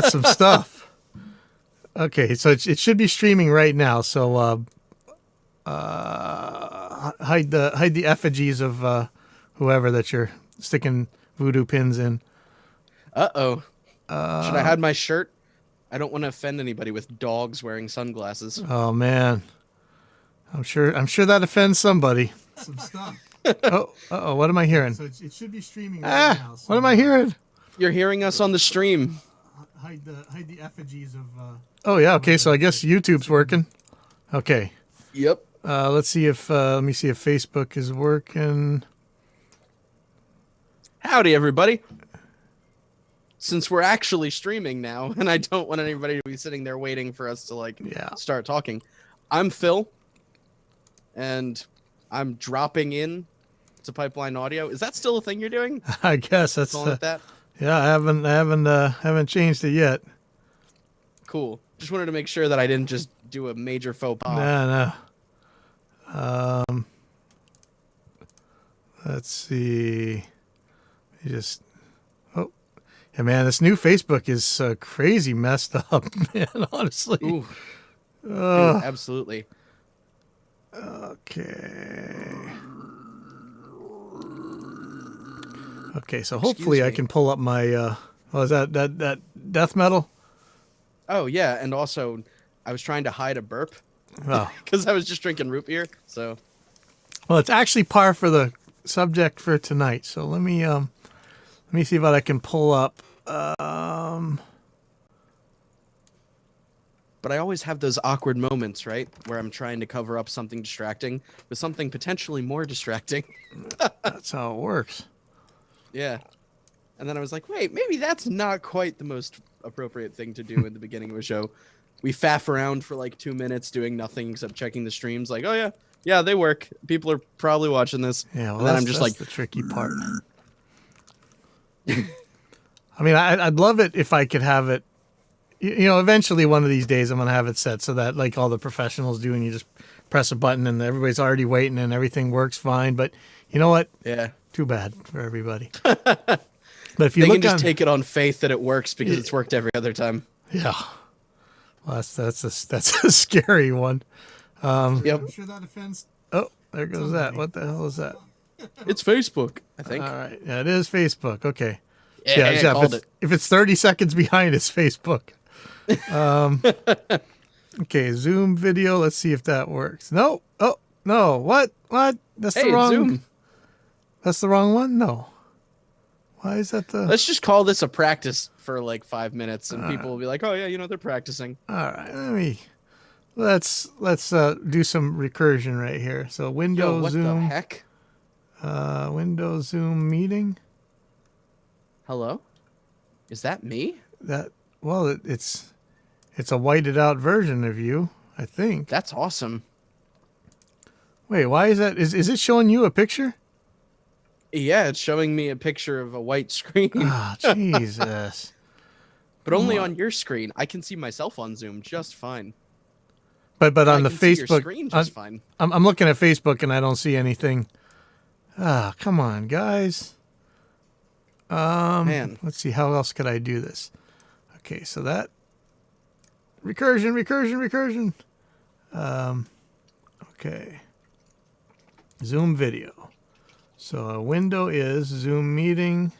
some stuff. Okay, so it should be streaming right now. So hide the effigies of whoever that you're sticking voodoo pins in. Uh-oh. Should I hide my shirt? I don't want to offend anybody with dogs wearing sunglasses. Oh man, I'm sure that offends somebody. Some stuff. Oh, what am I hearing? So it should be streaming right now. So what am I hearing? You're hearing us on the stream. Hide the effigies of. Oh yeah, okay. So I guess YouTube's working. Okay. Yep. Let's see if let me see if Facebook is working. Howdy, everybody. Since we're actually streaming now, and I don't want anybody to be sitting there waiting for us to start talking, I'm Phil, and I'm dropping in to Pipeline Audio. Is that still a thing you're doing? I guess that's that. Yeah, I haven't changed it yet. Cool. Just wanted to make sure that I didn't just do a major faux pas. No. Let's see. Yeah, man, this new Facebook is crazy messed up, man, honestly. Ooh. Dude, absolutely. Okay. Okay, so hopefully I can pull up my, is that death metal? Oh, yeah, and also I was trying to hide a burp. Oh. Because I was just drinking root beer, so. Well, it's actually par for the subject for tonight, so let me see what I can pull up. But I always have those awkward moments, right? Where I'm trying to cover up something distracting with something potentially more distracting. That's how it works. Yeah. And then I was like, wait, maybe that's not quite the most appropriate thing to do in the beginning of a show. We faff around for like 2 minutes doing nothing except checking the streams. Like, oh, yeah, they work. People are probably watching this. Yeah, well, and then I'm just like the tricky part. I mean, I'd love it if I could have it. You know, eventually one of these days I'm going to have it set so that like all the professionals do and you just press a button and everybody's already waiting and everything works fine. But you know what? Yeah. Too bad for everybody. But if you they can just take it on faith that it works because it's worked every other time. Yeah. Well, that's a scary one. Yep. I'm sure that offends. Oh, there goes that. What the hell is that? It's Facebook, I think. All right. Yeah, it is Facebook. Okay. Yeah, called it. If it's 30 seconds behind, it's Facebook. Okay, Zoom video. Let's see if that works. No. Oh, no. What? That's the wrong. Zoom. That's the wrong one? No. Why is that the... Let's just call this a practice for like 5 minutes and people will be like, oh, yeah, they're practicing. All right. Let's do some recursion right here. So Windows Zoom. What the heck? Windows Zoom meeting. Hello? Is that me? It's a whited out version of you, I think. That's awesome. Wait, why is that? Is it showing you a picture? Yeah, it's showing me a picture of a white screen. Ah, Jesus. But only on your screen. I can see myself on Zoom just fine. But on the see your Facebook screen just fine. I'm looking at Facebook and I don't see anything. Ah, come on, guys. Man. Let's see, how else could I do this? Okay, so that recursion. Okay. Zoom video. So a window is Zoom meeting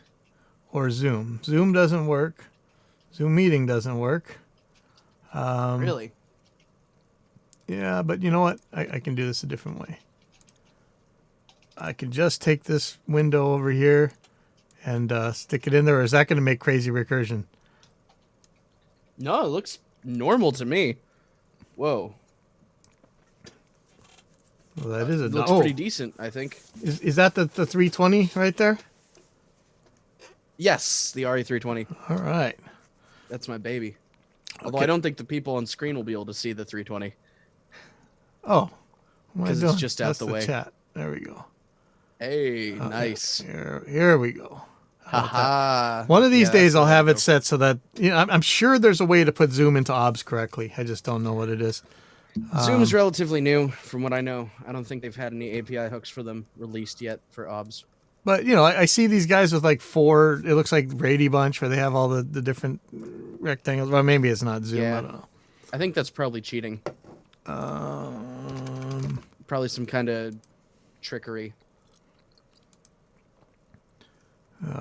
or Zoom. Zoom doesn't work. Zoom meeting doesn't work. Really? Yeah, but you know what? I can do this a different way. I can just take this window over here and stick it in there, or is that going to make crazy recursion? No, it looks normal to me. Whoa. Well, that is it looks pretty decent, I think. Is that the 320 right there? Yes, the RE320. All right. That's my baby. Although I don't think the people on screen will be able to see the 320. Oh. Because it's just out the way. Chat. There we go. Hey, nice. Here we go. Haha. One of these days I'll have it set so that, I'm sure there's a way to put Zoom into OBS correctly. I just don't know what it is. Zoom's relatively new, from what I know. I don't think they've had any API hooks for them released yet for OBS. But I see these guys with like 4. It looks like Brady Bunch where they have all the different rectangles. Well, maybe it's not Zoom. Yeah. I don't know. I think that's probably cheating. Probably some kind of trickery.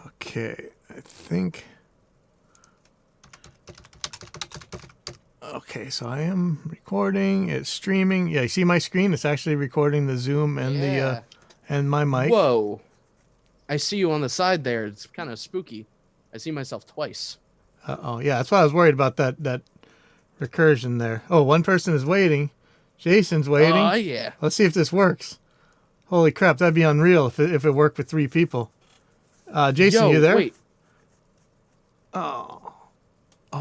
Okay, I think. Okay, so I am recording. It's streaming. Yeah, you see my screen? It's actually recording the Zoom and the and my mic. Whoa! I see you on the side there. It's kind of spooky. I see myself twice. Oh, yeah, that's why I was worried about that recursion there. Oh, one person is waiting. Jason's waiting. Oh yeah. Let's see if this works. Holy crap, that'd be unreal if it worked with 3 people. Jason, you there? Wait. Oh,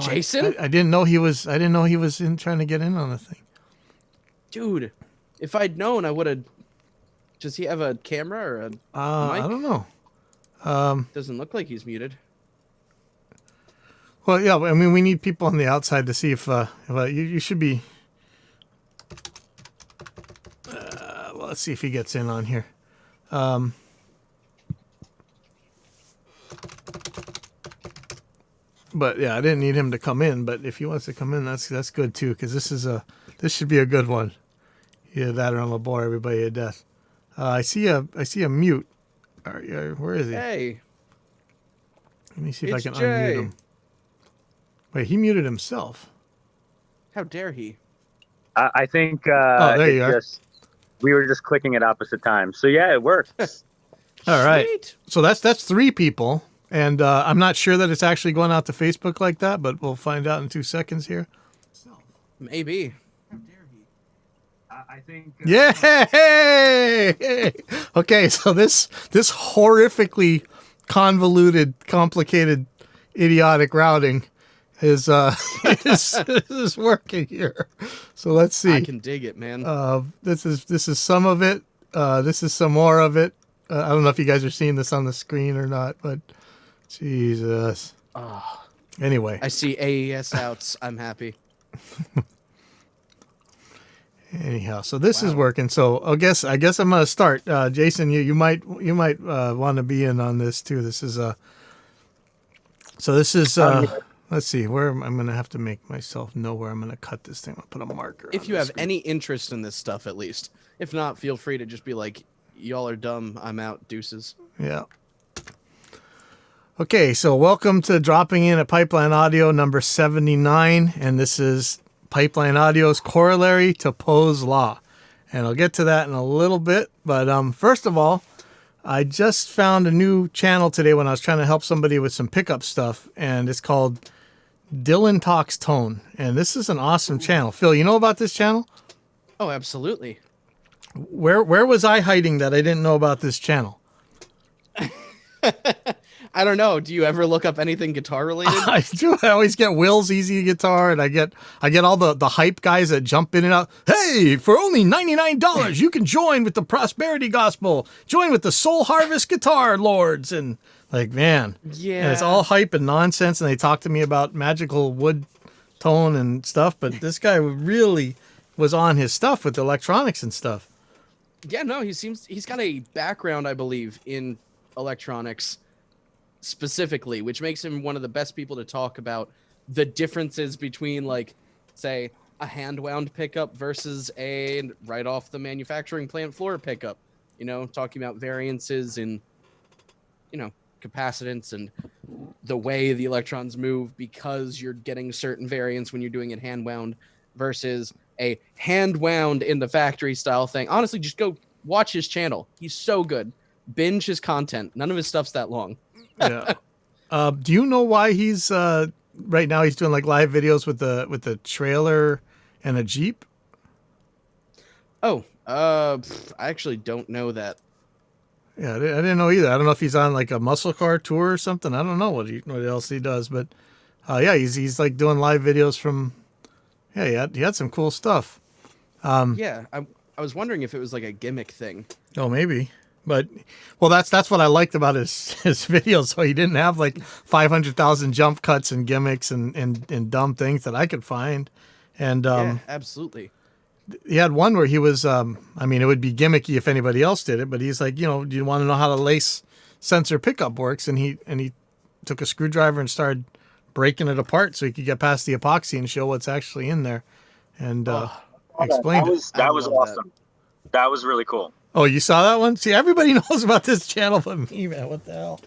Jason? I didn't know he was. I didn't know he was trying to get in on the thing. Dude, if I'd known, I would have. Does he have a camera or a mic? I don't know. Doesn't look like he's muted. Well, yeah. I mean, we need people on the outside to see if you should be. Well, let's see if he gets in on here. But yeah, I didn't need him to come in. But if he wants to come in, that's good too, because this should be a good one. Either that or I'm gonna bore everybody to death. I see a mute. Where is he? Hey. Let me see if I can Jay. unmute him. Wait, he muted himself. How dare he? I think. There you are. We were just clicking at opposite times, so yeah, it worked. All right. Sweet. So that's 3 people, and I'm not sure that it's actually going out to Facebook like that, but we'll find out in 2 seconds here. Maybe. I think. Yay! Okay, so this horrifically convoluted, complicated, idiotic routing is is working here. So let's see. I can dig it, man. This is some of it. This is some more of it. I don't know if you guys are seeing this on the screen or not, but Jesus. Anyway, I see AES outs. I'm happy. anyhow, so this is working. So I guess I'm gonna start. Jason, you might want to be in on this too. This is let's see where I'm gonna have to make myself know where I'm gonna cut this thing. I'll put a marker. If you have any interest in this stuff, at least. If not, feel free to just be like, y'all are dumb. I'm out. Deuces. Yeah. Okay, so welcome to dropping in at Pipeline Audio number 79, and this is Pipeline Audio's corollary to Poe's Law. And I'll get to that in a little bit, but first of all, I just found a new channel today when I was trying to help somebody with some pickup stuff, and it's called Dylan Talks Tone, and this is an awesome channel. Phil, you know about this channel? Oh, absolutely. Where was I hiding that I didn't know about this channel? I don't know. Do you ever look up anything guitar related? I do. I always get Will's Easy Guitar, and I get all the hype guys that jump in and out. Hey, for only $99, you can join with the prosperity gospel. Join with the Soul Harvest Guitar Lords, and like, man, Yeah. and it's all hype and nonsense. And they talk to me about magical wood tone and stuff, but this guy really was on his stuff with electronics and stuff. Yeah, no, he's got a background, I believe, in electronics specifically, which makes him one of the best people to talk about the differences between, like, say, a hand wound pickup versus a right off the manufacturing plant floor pickup. You know, talking about variances in, capacitance and the way the electrons move because you're getting certain variance when you're doing it hand wound versus a hand wound in the factory style thing. Honestly, just go watch his channel. He's so good. Binge his content. None of his stuff's that long. Yeah. Do you know why he's right now he's doing like live videos with the trailer and a Jeep? Oh, I actually don't know that. Yeah, I didn't know either. I don't know if he's on like a muscle car tour or something. I don't know what else he does, but yeah, he's like doing live videos from. Yeah, he had some cool stuff. Yeah, I was wondering if it was like a gimmick thing. Oh, maybe. But well, that's what I liked about his videos. So he didn't have like 500,000 jump cuts and gimmicks and dumb things that I could find. And yeah, absolutely. He had one where he was, I mean, it would be gimmicky if anybody else did it, but he's like, do you want to know how to lace sensor pickup works, and he took a screwdriver and started breaking it apart so he could get past the epoxy and show what's actually in there, and explained that was awesome. That was really cool. Oh, you saw that one? See, everybody knows about this channel but me, man. What the hell?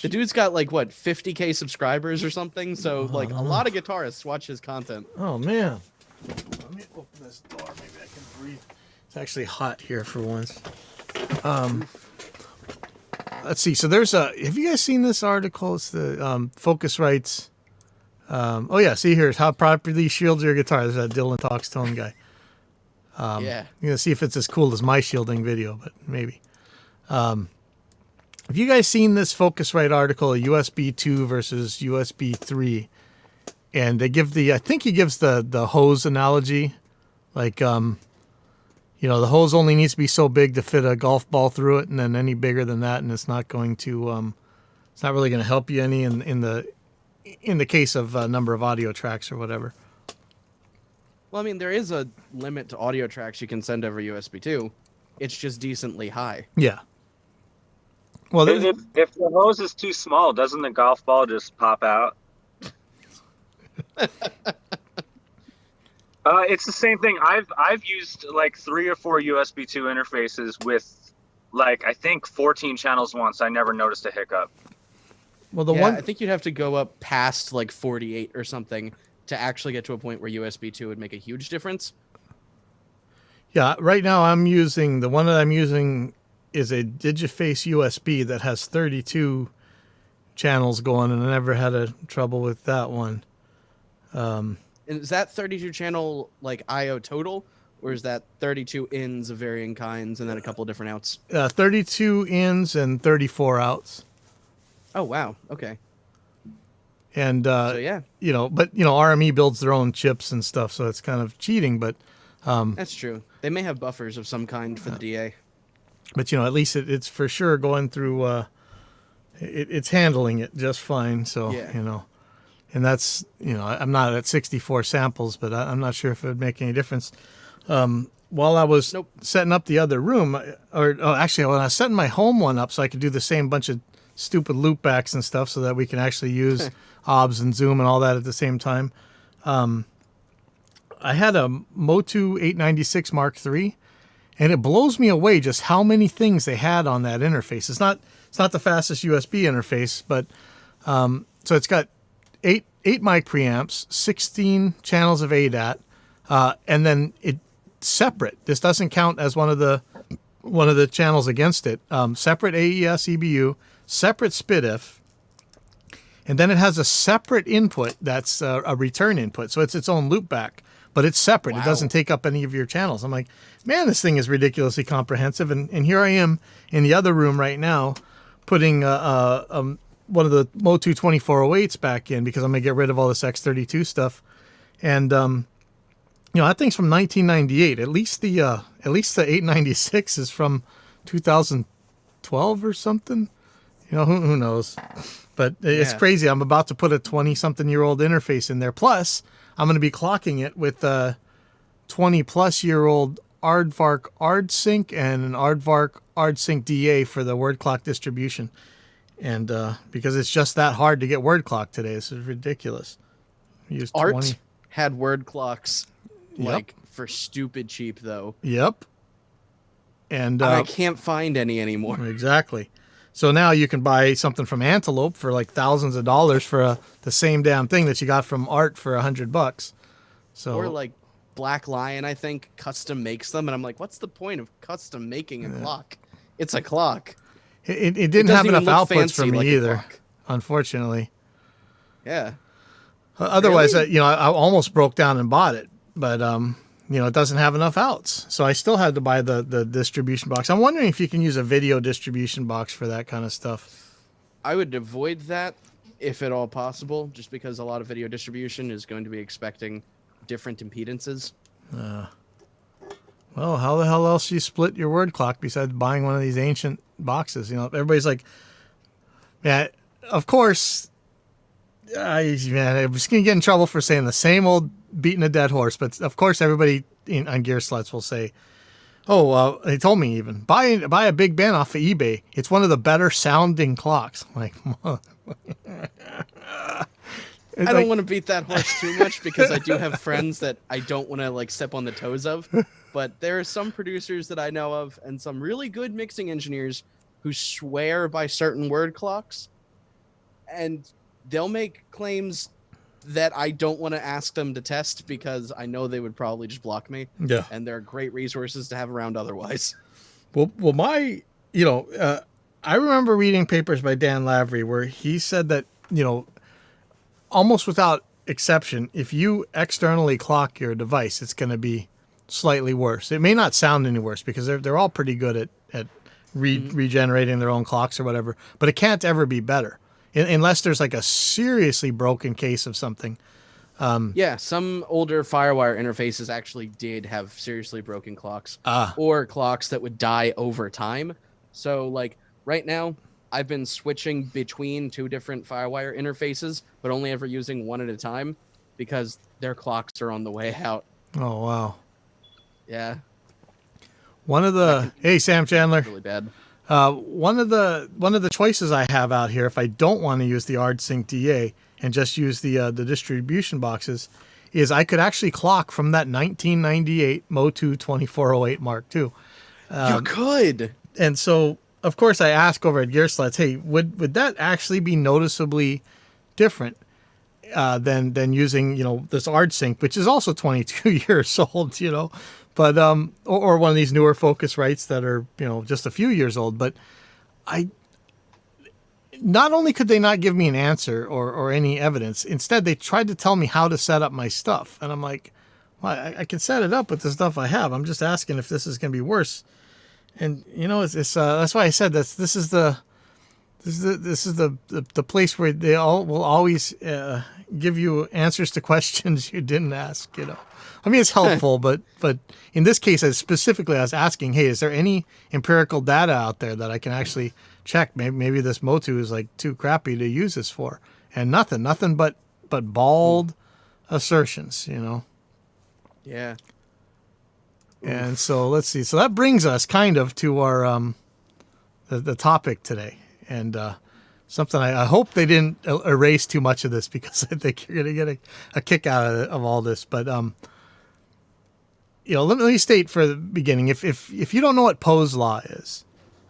The dude's got like what 50K subscribers or something, so like a lot of guitarists watch his content. Oh man, let me open this door. Maybe I can breathe. It's actually hot here for once. Let's see. So there's a. Have you guys seen this article? It's the Focusrite's. Oh yeah, see here's how properly shields your guitar. There's that Dylan Talks Tone guy. Yeah. You're gonna see if it's as cool as my shielding video, but maybe. Have you guys seen this Focusrite article, USB 2 versus USB 3? And they give I think he gives the hose analogy. Like, the hose only needs to be so big to fit a golf ball through it, and then any bigger than that, and it's not going to, it's not really going to help you any in the case of a number of audio tracks or whatever. Well, I mean, there is a limit to audio tracks you can send over USB 2. It's just decently high. Yeah. Well, if the hose is too small, doesn't the golf ball just pop out? It's the same thing. I've used like 3 or 4 USB 2 interfaces with like I think 14 channels once. I never noticed a hiccup. Well, I think you'd have to go up past like 48 or something to actually get to a point where USB 2 would make a huge difference. Yeah, right now the one that I'm using is a Digiface USB that has 32 channels going, and I never had a trouble with that one. And is that 32 channel like IO total, or is that 32 ins of varying kinds and then a couple different outs? 32 ins and 34 outs. Oh wow, okay. And so yeah, but RME builds their own chips and stuff, so it's kind of cheating. But that's true. They may have buffers of some kind for the DA. But at least it's for sure going through. It's handling it just fine. So yeah. And that's I'm not at 64 samples, but I'm not sure if it would make any difference. While I was setting up the other room, actually when I was setting my home one up so I could do the same bunch of stupid loopbacks and stuff, so that we can actually use OBS and Zoom and all that at the same time. I had a Motu 896 Mark III. And it blows me away just how many things they had on that interface. It's not the fastest USB interface, but so it's got eight mic preamps, 16 channels of ADAT, and then it separate. This doesn't count as one of the channels against it. Separate AES EBU, separate SPDIF, and then it has a separate input that's a return input. So it's its own loopback. But it's separate. Wow. It doesn't take up any of your channels. I'm like, man, this thing is ridiculously comprehensive. And here I am in the other room right now putting one of the Motu 2408s back in because I'm going to get rid of all this X32 stuff. And, that thing's from 1998. At least the 896 is from 2012 or something. Who knows? But it's crazy. I'm about to put a 20-something-year-old interface in there. Plus, I'm going to be clocking it with a 20-plus-year-old Aardvark ArdSync and an Aardvark ArdSync DA for the word clock distribution. And because it's just that hard to get word clock today. This is ridiculous. Art had word clocks for stupid cheap, though. Yep. And I can't find any anymore. Exactly. So now you can buy something from Antelope for like thousands of dollars for the same damn thing that you got from Art for $100. So or like Black Lion, I think, custom makes them, and I'm like, what's the point of custom making a clock? It's a clock. It didn't have enough outputs for me either, unfortunately. Yeah. Otherwise, really? I almost broke down and bought it, but it doesn't have enough outs. So I still had to buy the distribution box. I'm wondering if you can use a video distribution box for that kind of stuff. I would avoid that if at all possible, just because a lot of video distribution is going to be expecting different impedances. Well, how the hell else do you split your word clock besides buying one of these ancient boxes? Everybody's like, man, of course, I was going to get in trouble for saying the same old beating a dead horse, but of course everybody on Gear Sluts will say, Oh, they told me even buy a Big Ben off of eBay. It's one of the better sounding clocks. I'm like, I don't want to beat that horse too much because I do have friends that I don't want to like step on the toes of. But there are some producers that I know of and some really good mixing engineers who swear by certain word clocks, and they'll make claims that I don't want to ask them to test because I know they would probably just block me. Yeah. And they're great resources to have around otherwise. Well, I remember reading papers by Dan Lavery where he said that, almost without exception, if you externally clock your device, it's going to be slightly worse. It may not sound any worse because they're all pretty good at regenerating their own clocks or whatever, but it can't ever be better unless there's like a seriously broken case of something. Yeah, some older Firewire interfaces actually did have seriously broken clocks or clocks that would die over time. So like right now, I've been switching between two different Firewire interfaces, but only ever using one at a time because their clocks are on the way out. Oh, wow. Yeah. Hey, Sam Chandler. Really bad. One of the choices I have out here, if I don't want to use the ArdSync DA and just use the distribution boxes, is I could actually clock from that 1998 Motu 2408 Mark II. You could. And so, of course, I ask over at Gearslutz, hey, would that actually be noticeably different than using this ArdSync, which is also 22 years old, but or one of these newer Focusrites that are just a few years old. But not only could they not give me an answer or any evidence, instead they tried to tell me how to set up my stuff, and I'm like, well, I can set it up with the stuff I have. I'm just asking if this is going to be worse. And it's that's why I said this is the place where they will always give you answers to questions you didn't ask. I mean, it's helpful, but in this case, I was asking, hey, is there any empirical data out there that I can actually check? Maybe this Motu is like too crappy to use this for, and nothing but bald assertions. Yeah. And so let's see. So that brings us kind of to our the topic today, and something I hope they didn't erase too much of this because I think you're going to get a kick out of all this. But let me state for the beginning, if you don't know what Poe's law is,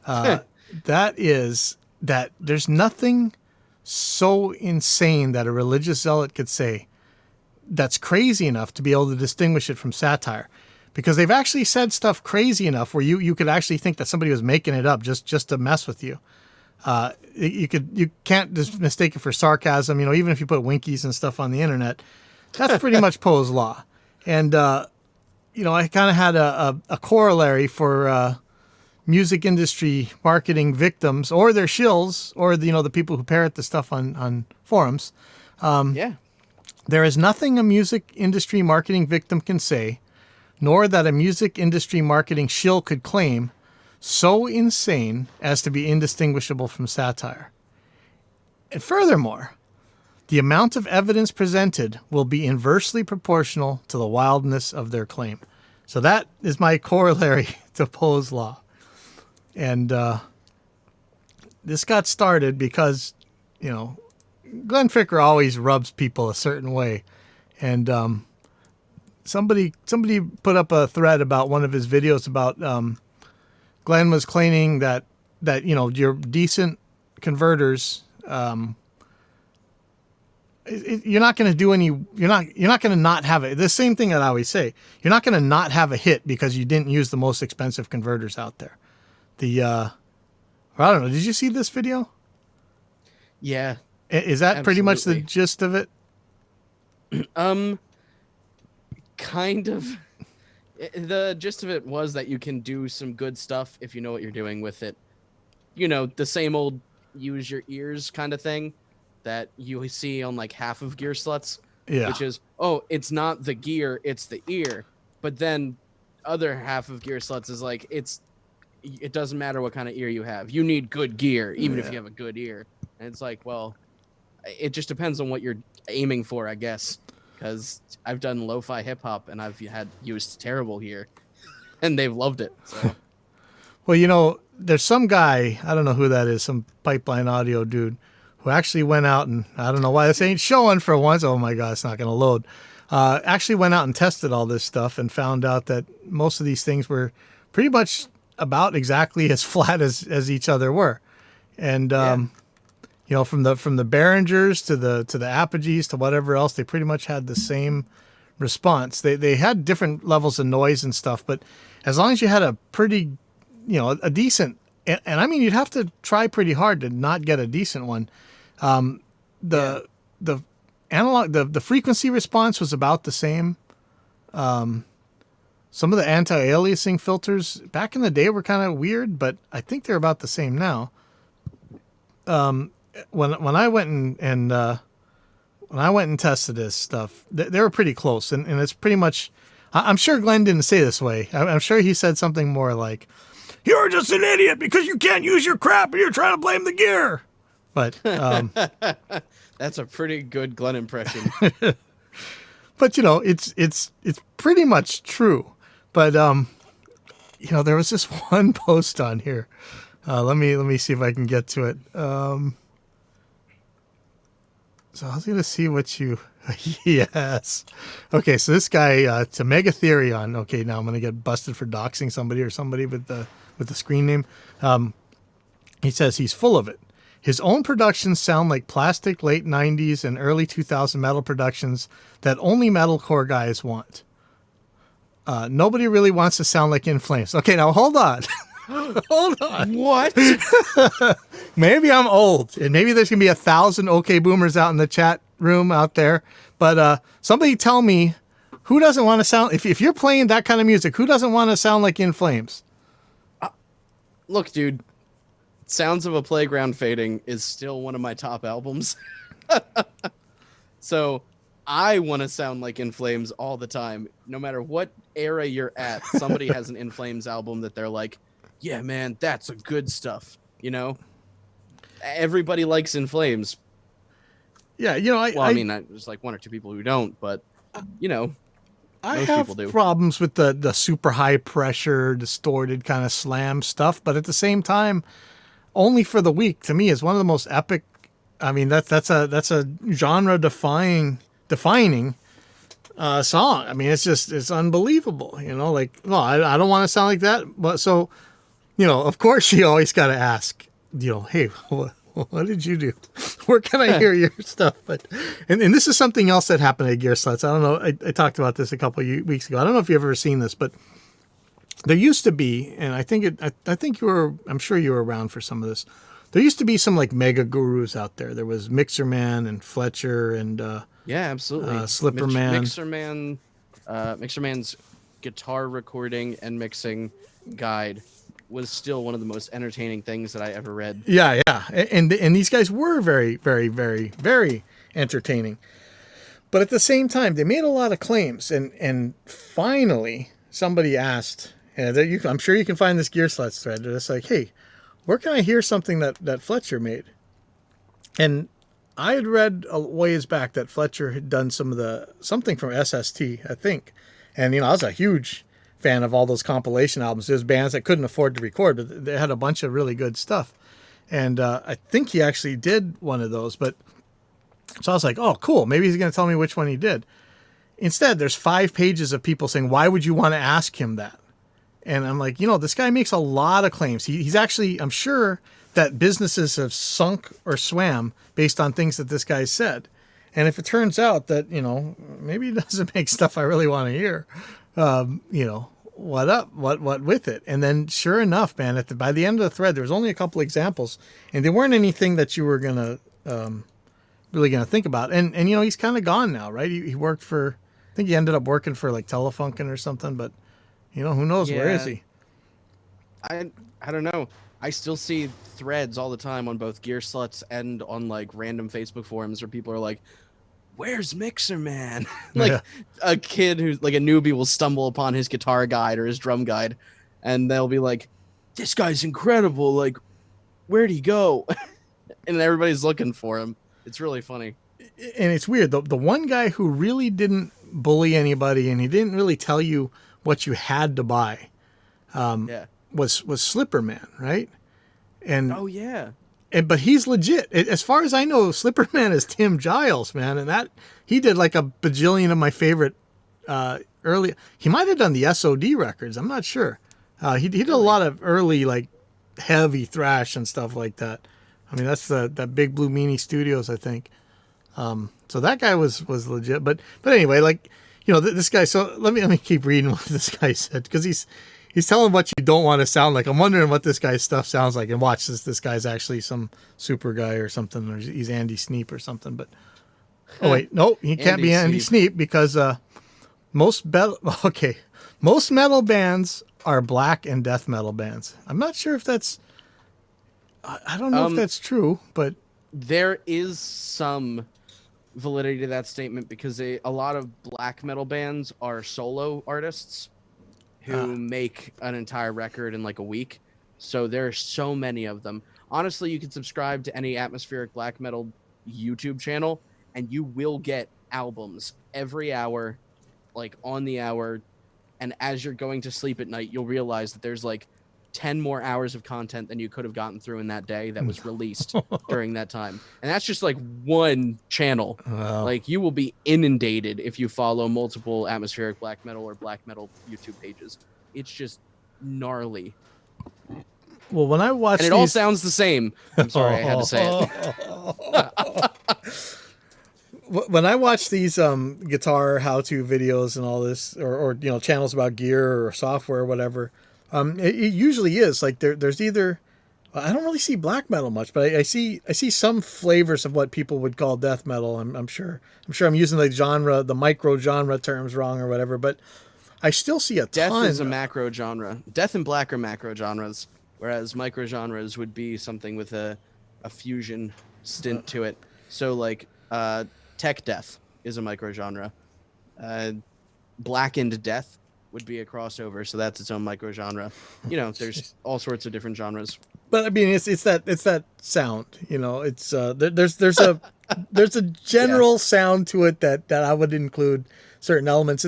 that is that there's nothing so insane that a religious zealot could say that's crazy enough to be able to distinguish it from satire. Because they've actually said stuff crazy enough where you could actually think that somebody was making it up just to mess with you. You can't just mistake it for sarcasm. Even if you put winkies and stuff on the internet, that's pretty much Poe's law. And I kind of had a corollary for music industry marketing victims or their shills or the people who parrot the stuff on forums. Yeah. There is nothing a music industry marketing victim can say, nor that a music industry marketing shill could claim, so insane as to be indistinguishable from satire. And furthermore, the amount of evidence presented will be inversely proportional to the wildness of their claim. So that is my corollary to Poe's law. And this got started because, Glenn Ficker always rubs people a certain way. And somebody put up a thread about one of his videos about Glenn was claiming that your decent converters, you're not going to do any. You're not going to not have it. The same thing that I always say. You're not going to not have a hit because you didn't use the most expensive converters out there. I don't know. Did you see this video? Yeah. Is that absolutely. Pretty much the gist of it? Kind of. The gist of it was that you can do some good stuff if you know what you're doing with it. The same old use your ears kind of thing that you see on like half of Gearslutz. Yeah. Which is, it's not the gear, it's the ear. But then other half of Gearslutz is like, it doesn't matter what kind of ear you have. You need good gear, even if you have a good ear. And it's like, well, it just depends on what you're aiming for, I guess. Because I've done lo-fi hip-hop and I've used terrible gear. and they've loved it. So. Well, there's some guy, I don't know who that is, some pipeline audio dude, who actually went out and, I don't know why this ain't showing for once. Oh my God, it's not going to load. Actually went out and tested all this stuff and found out that most of these things were pretty much about exactly as flat as each other were. And, from the Behringers to the apogees to whatever else, they pretty much had the same response. They had different levels of noise and stuff, but as long as you had a pretty, a decent, and I mean, you'd have to try pretty hard to not get a decent one. The analog, the frequency response was about the same. Some of the anti-aliasing filters back in the day were kind of weird, but I think they're about the same now. When I went and tested this stuff, they were pretty close, and it's pretty much. I'm sure Glenn didn't say this way. I'm sure he said something more like, "You're just an idiot because you can't use your crap and you're trying to blame the gear." But that's a pretty good Glenn impression. But it's pretty much true. But there was this one post on here. Let me see if I can get to it. So I was going to see what you... Yes. Okay, so this guy, to Megatherion. Okay, now I'm going to get busted for doxing somebody or somebody with the screen name. He says he's full of it. His own productions sound like plastic late 90s and early 2000 metal productions that only metalcore guys want. Nobody really wants to sound like In Flames. Okay, now hold on. Hold on. What? Maybe I'm old, and maybe there's going to be 1,000 OK Boomers out in the chat room out there. But somebody tell me, who doesn't want to sound... If you're playing that kind of music, who doesn't want to sound like In Flames? Look, dude. Sounds of a Playground Fading is still one of my top albums. So I want to sound like In Flames all the time. No matter what era you're at, somebody has an In Flames album that they're like, yeah, man, that's a good stuff. Everybody likes In Flames. Yeah, I mean, there's like one or two people who don't, but, I most have people do. problems with the super high pressure, distorted kind of slam stuff, but at the same time, Only for the Weak to me is one of the most epic. I mean, that's a genre defining song. I mean, it's unbelievable. I don't want to sound like that, but so, of course you always got to ask, hey, what did you do? Where can I hear your stuff? But and this is something else that happened at Gear Sluts. I don't know. I talked about this a couple of weeks ago. I don't know if you've ever seen this, but there used to be, and I'm sure you were around for some of this. There used to be some like mega gurus out there. There was Mixer Man and Fletcher and yeah, absolutely, Slipper Man. Mixer Man's guitar recording and mixing guide was still one of the most entertaining things that I ever read. Yeah. And these guys were very, very, very, very entertaining. But at the same time, they made a lot of claims. And finally, somebody asked, and I'm sure you can find this Gear Sluts thread. They're just like, hey, where can I hear something that Fletcher made? And I had read a ways back that Fletcher had done something from SST, I think. And, I was a huge fan of all those compilation albums. There's bands that couldn't afford to record, but they had a bunch of really good stuff. And I think he actually did one of those. But so I was like, oh, cool. Maybe he's going to tell me which one he did. Instead, there's 5 pages of people saying, why would you want to ask him that? And I'm like, this guy makes a lot of claims. He's actually, I'm sure that businesses have sunk or swam based on things that this guy said. And if it turns out that, maybe he doesn't make stuff I really want to hear, what up? What with it? And then sure enough, man, by the end of the thread, there was only a couple examples and they weren't anything that you were going to, really going to think about. And he's kind of gone now, right? He worked for, I think he ended up working for like Telefunken or something, but who knows? Yeah. Where is he? I don't know. I still see threads all the time on both Gear Sluts and on like random Facebook forums where people are like, where's Mixer Man? A kid who's like a newbie will stumble upon his guitar guide or his drum guide and they'll be like, this guy's incredible. Like, where'd he go? And everybody's looking for him. It's really funny. And it's weird. The one guy who really didn't bully anybody and he didn't really tell you what you had to buy Yeah. was Slipper Man, right? And Oh yeah. but he's legit. As far as I know, Slipper Man is Tim Giles, man, and that he did like a bajillion of my favorite early. He might have done the SOD records. I'm not sure. He did a lot of early like heavy thrash and stuff like that. I mean, that's that Big Blue Meanie Studios, I think. So that guy was legit. But anyway, like, you know, this guy. So let me keep reading what this guy said, because he's telling what you don't want to sound like. I'm wondering what this guy's stuff sounds like. And watch this. This guy's actually some super guy or something, or he's Andy Sneap or something. But oh wait, no, he can't be Andy Sneap, because most metal bands are black and death metal bands. I'm not sure if that's. I don't know if that's true, but there is some validity to that statement, because a lot of black metal bands are solo artists who make an entire record in like a week. So there are so many of them. Honestly, you can subscribe to any atmospheric black metal YouTube channel and you will get albums every hour, like on the hour. And as you're going to sleep at night, you'll realize that there's like 10 more hours of content than you could have gotten through in that day that was released during that time. And that's just like one channel. Wow. Like, you will be inundated if you follow multiple atmospheric black metal or black metal YouTube pages. It's just gnarly. Well, when I watch and it all sounds the same. I'm sorry, I had to say it. When I watch these guitar how-to videos and all this, or you know, channels about gear or software or whatever, it usually is like there's either, I don't really see black metal much, but I see some flavors of what people would call death metal. I'm sure I'm using the micro genre terms wrong or whatever, but I still see a ton. Death is a macro genre. Death and black are macro genres, whereas micro genres would be something with a fusion stint to it. So like tech death is a micro genre. Blackened death would be a crossover, so that's its own micro genre. You know, there's all sorts of different genres. But I mean, it's that sound. You know, it's there's a general sound to it that I would include certain elements,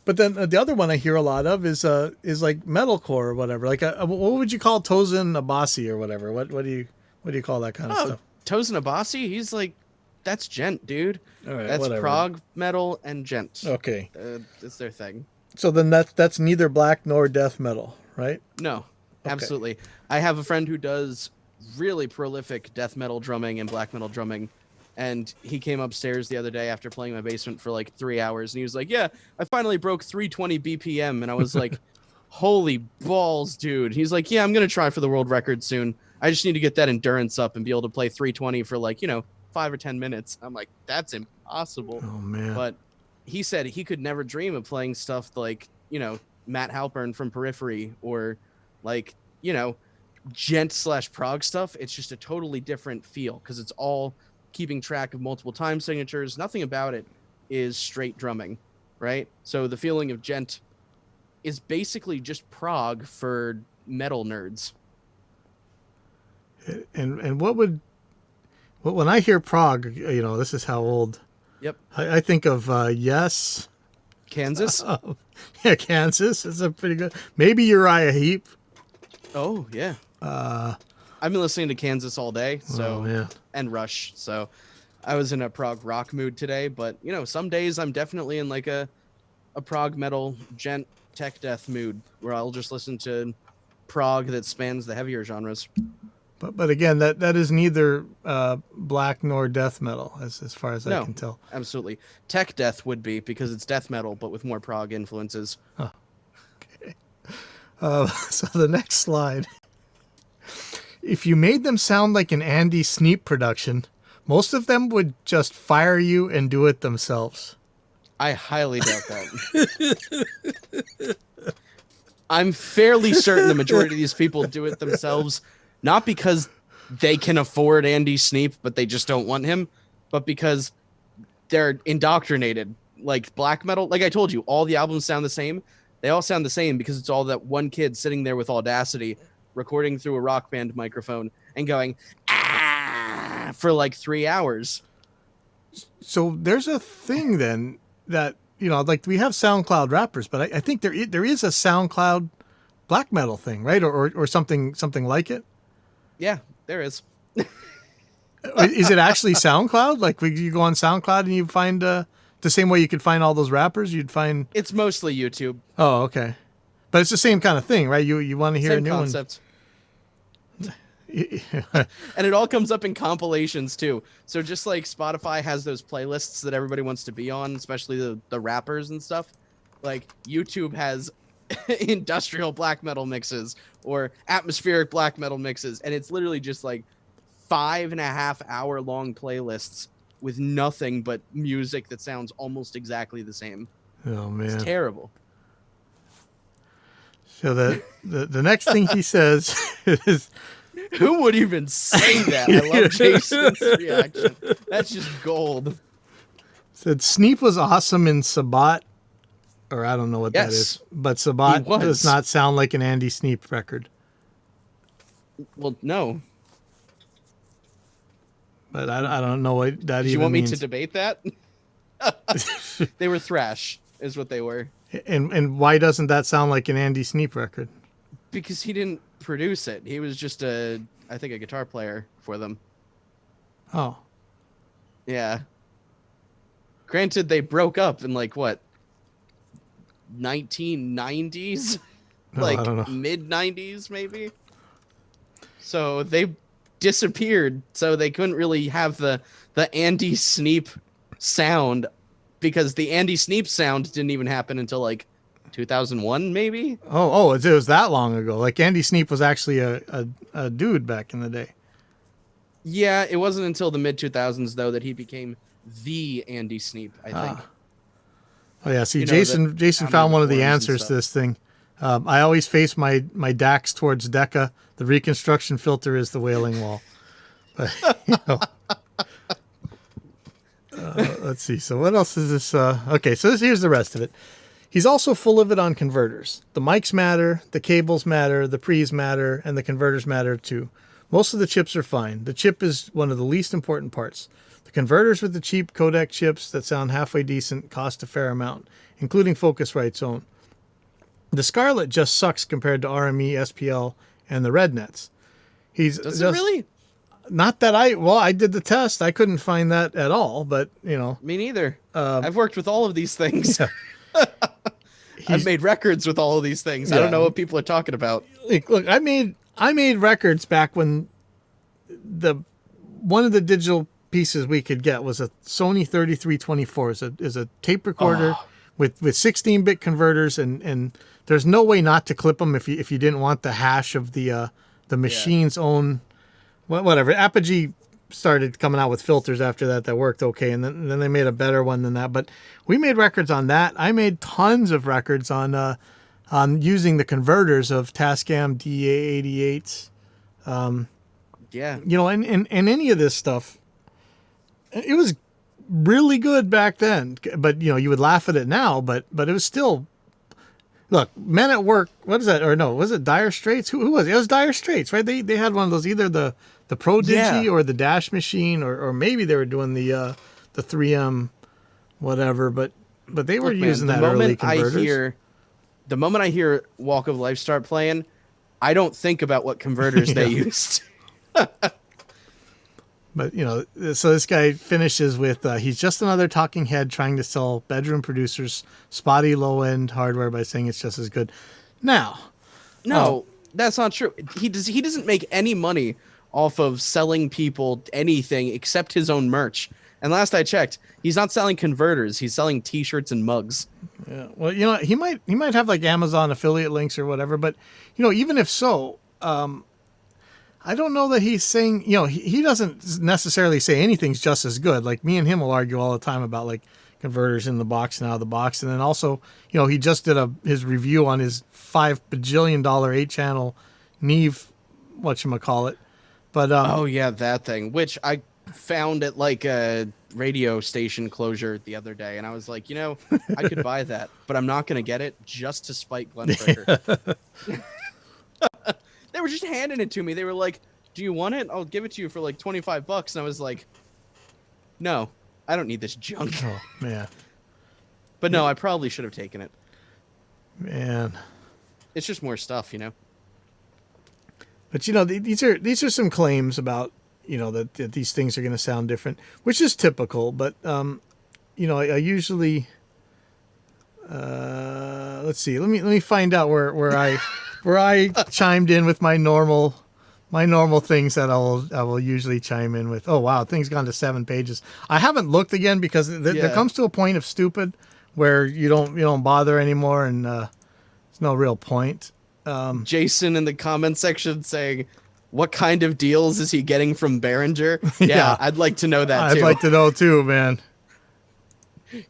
but then the other one I hear a lot of is like metalcore or whatever. Like what would you call Tosin Abasi or whatever? What do you call that kind of stuff? Tosin Abasi, he's like, that's gent, dude. All right, that's whatever. Prog metal and gent. Okay, it's their thing. So then that's neither black nor death metal, right? No, okay. Absolutely. I have a friend who does really prolific death metal drumming and black metal drumming, and he came upstairs the other day after playing in my basement for like 3 hours, and he was like, "Yeah, I finally broke 320 BPM," and I was like, "Holy balls, dude!" He's like, "Yeah, I'm gonna try for the world record soon. I just need to get that endurance up and be able to play 320 for like 5 or 10 minutes." I'm like, "That's impossible." Oh man! But he said he could never dream of playing stuff like, Matt Halpern from Periphery, or like, gent/prog stuff. It's just a totally different feel, because it's all keeping track of multiple time signatures. Nothing about it is straight drumming, right? So the feeling of gent is basically just prog for metal nerds. And when I hear prog, this is how old. Yep. I think of Yes. Kansas? Yeah, Kansas is a pretty good. Maybe Uriah Heep. Oh, yeah. I've been listening to Kansas all day, and Rush. So I was in a prog rock mood today, but some days I'm definitely in like a prog metal gent tech death mood, where I'll just listen to prog that spans the heavier genres. But again, that is neither black nor death metal, as far as I can tell. Absolutely. Tech death would be, because it's death metal, but with more prog influences. Oh, okay. So the next slide. If you made them sound like an Andy Sneap production, most of them would just fire you and do it themselves. I highly doubt that. I'm fairly certain the majority of these people do it themselves. Not because they can afford Andy Sneap, but they just don't want him, but because they're indoctrinated. Like black metal, like I told you, all the albums sound the same. They all sound the same because it's all that one kid sitting there with Audacity, recording through a Rock Band microphone and going, "Ah," for like 3 hours. So there's a thing then that, like we have SoundCloud rappers, but I think there is a SoundCloud black metal thing, right? Or something like it. Yeah, there is. Is it actually SoundCloud? Like you go on SoundCloud and you find the same way you could find all those rappers, you'd find. It's mostly YouTube. Oh, okay, but it's the same kind of thing, right? You want to hear Same a new concept. one. And it all comes up in compilations too. So just like Spotify has those playlists that everybody wants to be on, especially the rappers and stuff, like YouTube has industrial black metal mixes or atmospheric black metal mixes, and it's literally just like 5.5 hour long playlists with nothing but music that sounds almost exactly the same. Oh man, it's terrible. So the next thing he says is, who would even say that? I love Jason's reaction. That's just gold. Said Sneap was awesome in Sabat, or I don't know what that is, but Sabat does not sound like an Andy Sneap record. Well, no. But I don't know what that Did even you want means. me to debate that? They were thrash, is what they were. And why doesn't that sound like an Andy Sneap record? Because he didn't produce it. He was just I think a guitar player for them. Oh. Yeah. Granted, they broke up in like what? 1990s? Like mid 90s maybe? So they disappeared, so they couldn't really have the Andy Sneap sound, because the Andy Sneap sound didn't even happen until like 2001 maybe. It was that long ago. Like Andy Sneap was actually a dude back in the day. Yeah, it wasn't until the mid 2000s though that he became the Andy Sneap, I think. Oh yeah, see, Jason found one of the answers to this thing. I always face my DAX towards Decca. The reconstruction filter is the Wailing Wall. But, let's see. So what else is this? Okay, so here's the rest of it. He's also full of it on converters. The mics matter, the cables matter, the pre's matter, and the converters matter too. Most of the chips are fine. The chip is one of the least important parts. The converters with the cheap codec chips that sound halfway decent cost a fair amount, including Focusrite's own. The Scarlett just sucks compared to RME, SPL, and the RedNets. Does it really? Not that I did the test. I couldn't find that at all, but you know. Me neither. I've worked with all of these things. Yeah. I've made records with all of these things. Yeah. I don't know what people are talking about. Look, I made records back when one of the digital pieces we could get was a Sony 3324. Is a tape recorder with 16-bit converters, and there's no way not to clip them if you didn't want the hash of the machine's own whatever. Apogee started coming out with filters after that worked okay, and then they made a better one than that. But we made records on that. I made tons of records on using the converters of Tascam DA88s. Yeah. You know, and any of this stuff, it was really good back then. But, you know, you would laugh at it now, but it was still... Look, Men at Work, what is that? Or no, was it Dire Straits? Who was it? It was Dire Straits, right? They had one of those, either the Pro Digi or the Dash Machine, or maybe they were doing the 3M whatever, but they were using that early converters. The moment I hear Walk of Life start playing, I don't think about what converters they used. But, you know, so this guy finishes with, he's just another talking head trying to sell bedroom producers spotty low-end hardware by saying it's just as good. Now. No, that's not true. He doesn't make any money off of selling people anything except his own merch. And last I checked, he's not selling converters. He's selling T-shirts and mugs. Yeah. Well, you know, he might have like Amazon affiliate links or whatever. But, you know, even if so... I don't know that he's saying, you know, he doesn't necessarily say anything's just as good. Like me and him will argue all the time about like converters in the box and out of the box. And then also, you know, he just did his review on his $5 bajillion 8-channel Neve, whatchamacallit. But, oh yeah, that thing, which I found at like a radio station closure the other day. And I was like, you know, I could buy that, but I'm not going to get it just to spite Glenn Fricker. They were just handing it to me. They were like, do you want it? I'll give it to you for like $25. And I was like, no, I don't need this junk. Oh, man. But no, I probably should have taken it. Man. It's just more stuff, you know. But these are some claims about that these things are going to sound different, which is typical. But I usually let's see. Let me find out where I chimed in with my normal things that I will usually chime in with. Oh wow, things gone to 7 pages. I haven't looked again because there comes to a point of stupid where you don't bother anymore, and there's no real point. Jason in the comment section saying, "What kind of deals is he getting from Behringer?" Yeah, I'd like to know that too. I'd like to know too, man.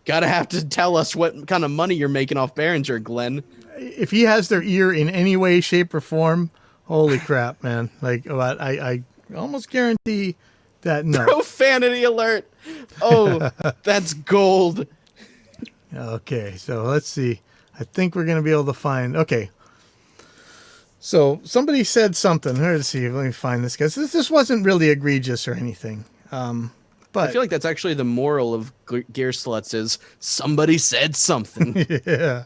Gotta have to tell us what kind of money you're making off Behringer, Glenn. If he has their ear in any way, shape, or form, holy crap, man! Like, I almost guarantee that no. Profanity alert! Oh, that's gold. Okay, so let's see. I think we're gonna be able to find. Okay. So somebody said something. Let's see. Let me find this, guys. This wasn't really egregious or anything. But I feel like that's actually the moral of Gear Sluts is somebody said something. Yeah.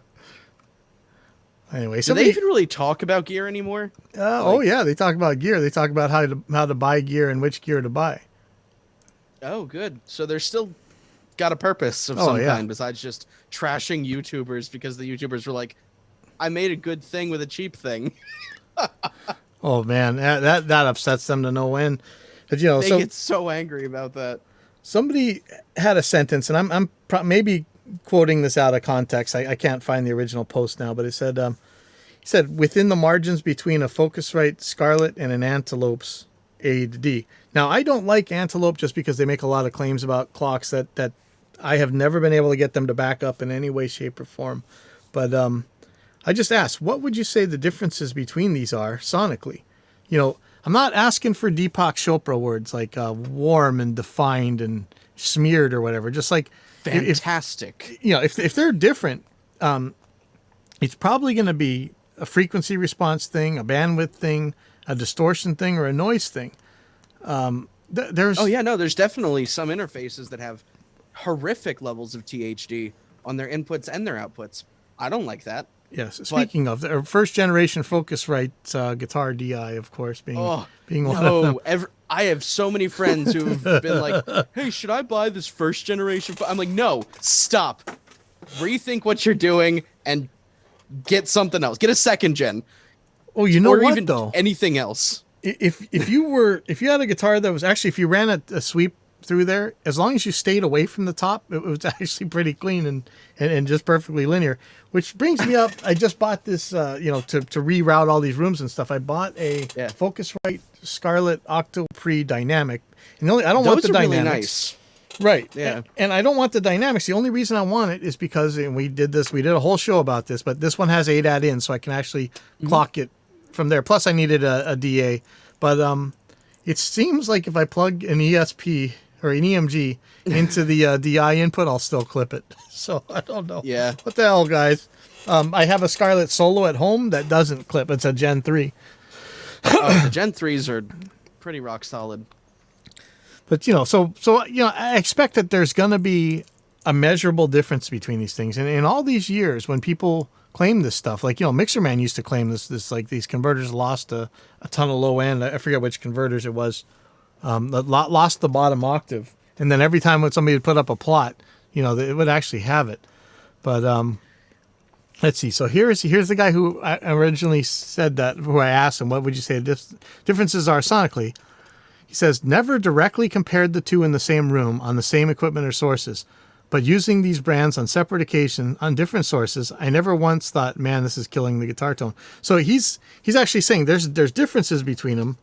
Anyway, do they even really talk about gear anymore? Oh yeah, they talk about gear. They talk about how to buy gear and which gear to buy. Oh, good. So they're still got a purpose of some kind besides just trashing YouTubers because the YouTubers were like, I made a good thing with a cheap thing. Oh man, that upsets them to no end. But they get so angry about that. Somebody had a sentence, and I'm maybe quoting this out of context. I can't find the original post now, but it said he said within the margins between a Focusrite Scarlet and an Antelope's A to D. Now I don't like Antelope just because they make a lot of claims about clocks that I have never been able to get them to back up in any way, shape, or form. But I just asked, what would you say the differences between these are sonically? I'm not asking for Deepak Chopra words like warm and defined and smeared or whatever. Just like fantastic. If they're different, it's probably going to be a frequency response thing, a bandwidth thing, a distortion thing, or a noise thing. There's definitely some interfaces that have horrific levels of THD on their inputs and their outputs. I don't like that. Yes. Speaking of the first generation Focusrite guitar DI, of course, being one of them. I have so many friends who've been like, "Hey, should I buy this first generation?" I'm like, "No, stop. Rethink what you're doing and get something else. Get a second gen." Oh, you know or what even though? Anything else. If you had a guitar that was actually, if you ran a sweep through there, as long as you stayed away from the top, it was actually pretty clean and just perfectly linear. Which brings me up, I just bought this, to reroute all these rooms and stuff. I bought a Focusrite Scarlet Octo Pre Dynamic. And I don't want the dynamics. Really nice. Right. Yeah. And I don't want the dynamics. The only reason I want it is because, and we did a whole show about this, but this one has ADAT in, so I can actually clock it from there. Plus I needed a DA. But it seems like if I plug an ESP or an EMG into the DI input, I'll still clip it. So I don't know. Yeah. What the hell, guys? I have a Scarlett Solo at home that doesn't clip. It's a Gen 3. The Gen 3s are pretty rock solid. But, I expect that there's going to be a measurable difference between these things. And in all these years, when people claim this stuff, like, Mixerman used to claim this like these converters lost a ton of low end. I forget which converters it was. That lost the bottom octave. And then every time when somebody would put up a plot, it would actually have it. But let's see. So here's the guy who I originally said that, who I asked him, what would you say the differences are sonically? He says, never directly compared the two in the same room on the same equipment or sources, but using these brands on separate occasion on different sources, I never once thought, man, this is killing the guitar tone. So he's actually saying there's differences between them,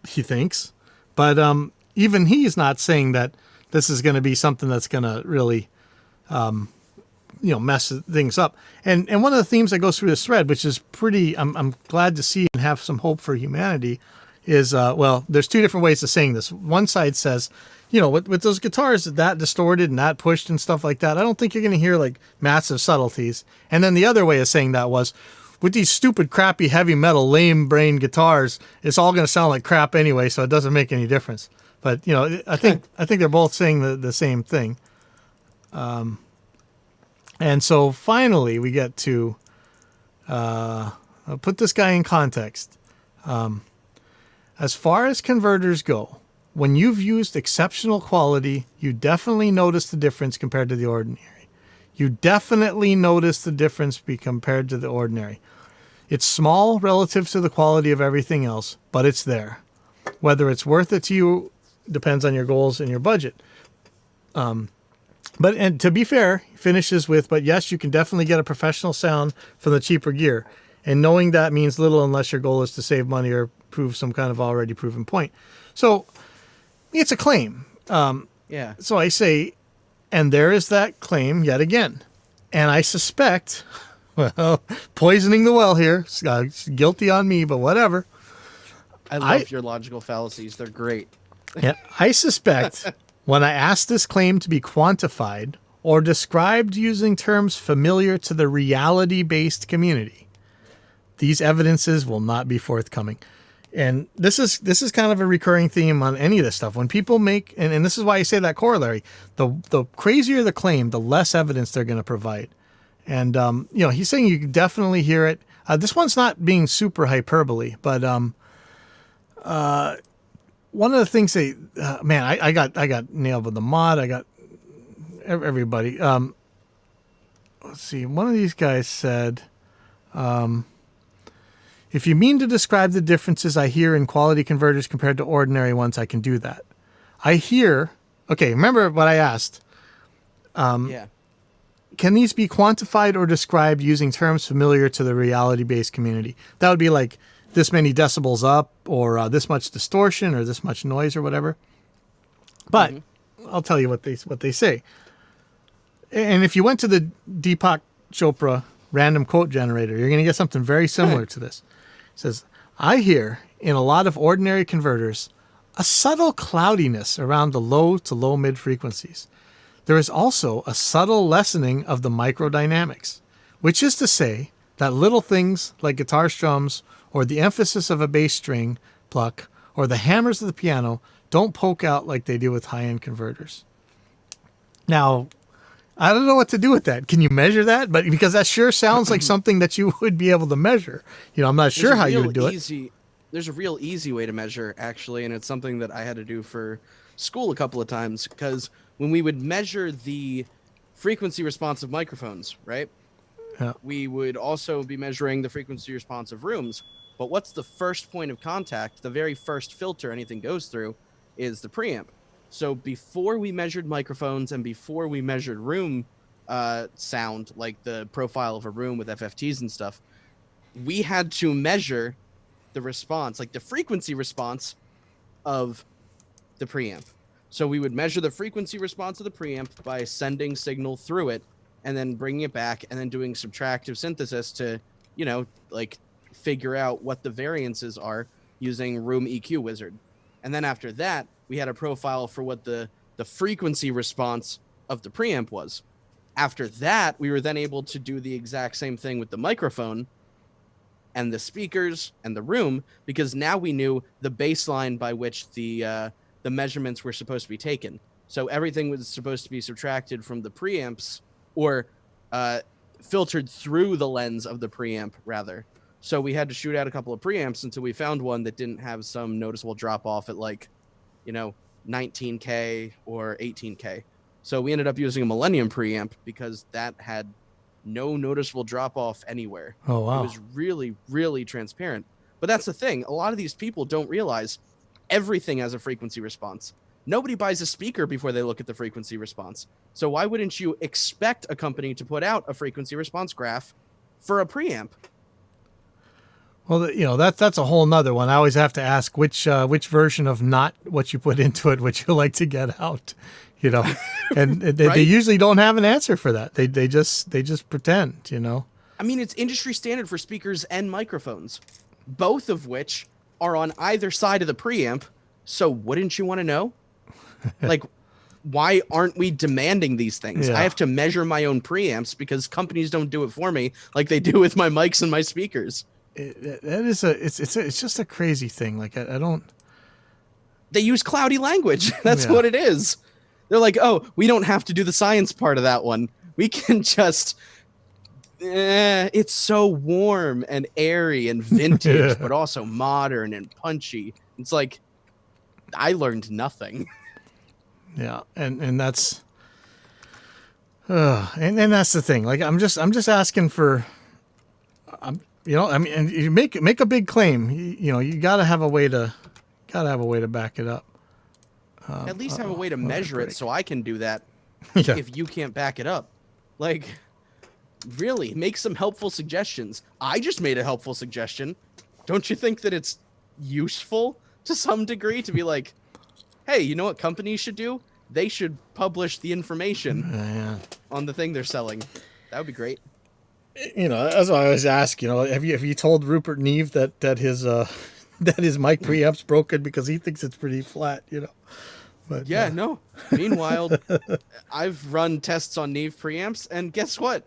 he thinks, but even he's not saying that this is going to be something that's going to really, mess things up. And one of the themes that goes through this thread, which is pretty, I'm glad to see and have some hope for humanity, is, there's two different ways of saying this. One side says, with those guitars that distorted and that pushed and stuff like that, I don't think you're going to hear like massive subtleties. And then the other way of saying that was, with these stupid, crappy, heavy metal, lame brain guitars, it's all going to sound like crap anyway, so it doesn't make any difference. But I think they're both saying the same thing. And so finally we get to I'll put this guy in context. As far as converters go, when you've used exceptional quality, you definitely notice the difference compared to the ordinary. You definitely notice the difference compared to the ordinary. It's small relative to the quality of everything else, but it's there. Whether it's worth it to you depends on your goals and your budget. And to be fair, he finishes with, but yes, you can definitely get a professional sound from the cheaper gear. And knowing that means little unless your goal is to save money or prove some kind of already proven point. So it's a claim. Yeah. So I say, and there is that claim yet again. And I suspect, well, poisoning the well here, guilty on me, but whatever. I love your logical fallacies. They're great. Yeah, I suspect when I ask this claim to be quantified or described using terms familiar to the reality-based community, these evidences will not be forthcoming. And this is kind of a recurring theme on any of this stuff. When people make, and this is why I say that corollary, the crazier the claim, the less evidence they're going to provide. And, he's saying you can definitely hear it. This one's not being super hyperbole, but one of the things I got nailed with the mod. I got everybody. Let's see. One of these guys said, if you mean to describe the differences I hear in quality converters compared to ordinary ones, I can do that. I hear, okay, remember what I asked. Yeah. Can these be quantified or described using terms familiar to the reality-based community? That would be like this many decibels up, or this much distortion, or this much noise, or whatever. But I'll tell you what they say. And if you went to the Deepak Chopra random quote generator, you're going to get something very similar to this. It says, I hear in a lot of ordinary converters a subtle cloudiness around the low to low mid frequencies. There is also a subtle lessening of the microdynamics, which is to say that little things like guitar strums or the emphasis of a bass string pluck or the hammers of the piano don't poke out like they do with high-end converters. Now, I don't know what to do with that. Can you measure that? But because that sure sounds like something that you would be able to measure. I'm not sure how you would do it. There's a real easy way to measure, actually, and it's something that I had to do for school a couple of times, because when we would measure the frequency response of microphones, right? Yeah. We would also be measuring the frequency response of rooms. But what's the first point of contact? The very first filter anything goes through is the preamp. So before we measured microphones and before we measured room sound, like the profile of a room with FFTs and stuff, we had to measure the response, like the frequency response of the preamp. So we would measure the frequency response of the preamp by sending signal through it and then bringing it back and then doing subtractive synthesis to, figure out what the variances are using Room EQ Wizard. And then after that, we had a profile for what the frequency response of the preamp was. After that, we were then able to do the exact same thing with the microphone and the speakers and the room, because now we knew the baseline by which the measurements were supposed to be taken. So everything was supposed to be subtracted from the preamps, or filtered through the lens of the preamp, rather. So we had to shoot out a couple of preamps until we found one that didn't have some noticeable drop off at 19K or 18K. So we ended up using a Millennium preamp because that had no noticeable drop off anywhere. Oh, wow. It was really, really transparent. But that's the thing. A lot of these people don't realize everything has a frequency response. Nobody buys a speaker before they look at the frequency response. So why wouldn't you expect a company to put out a frequency response graph for a preamp? Well, that's a whole nother one. I always have to ask which version of not what you put into it would you like to get out, and they usually don't have an answer for that. They just pretend, I mean, it's industry standard for speakers and microphones, both of which are on either side of the preamp. So wouldn't you want to know? Why aren't we demanding these things? Yeah. I have to measure my own preamps because companies don't do it for me like they do with my mics and my speakers. It's just a crazy thing. I don't. They use cloudy language. That's what it is. They're like, oh, we don't have to do the science part of that one. We can just it's so warm and airy and vintage, but also modern and punchy. It's like I learned nothing. Yeah, and that's and that's the thing. Like I'm just asking for, I mean, and you make a big claim. You got to have a way to back it up. At least have a way to measure it so I can do that. Yeah. If you can't back it up, like, really make some helpful suggestions. I just made a helpful suggestion. Don't you think that it's useful to some degree to be like, hey, you know what companies should do? They should publish the information on the thing they're selling. That would be great. As I always ask, have you told Rupert Neve that his that his mic preamp's broken because he thinks it's pretty flat, But yeah, no. Meanwhile, I've run tests on Neve preamps, and guess what?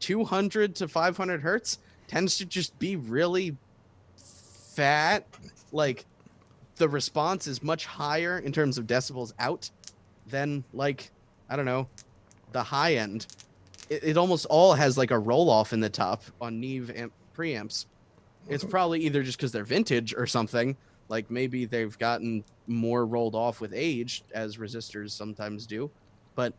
200 to 500 hertz tends to just be really fat. Like, the response is much higher in terms of decibels out than, like, I don't know, the high end. It almost all has like a roll off in the top on Neve preamps. It's probably either just because they're vintage or something. Like maybe they've gotten more rolled off with age, as resistors sometimes do. But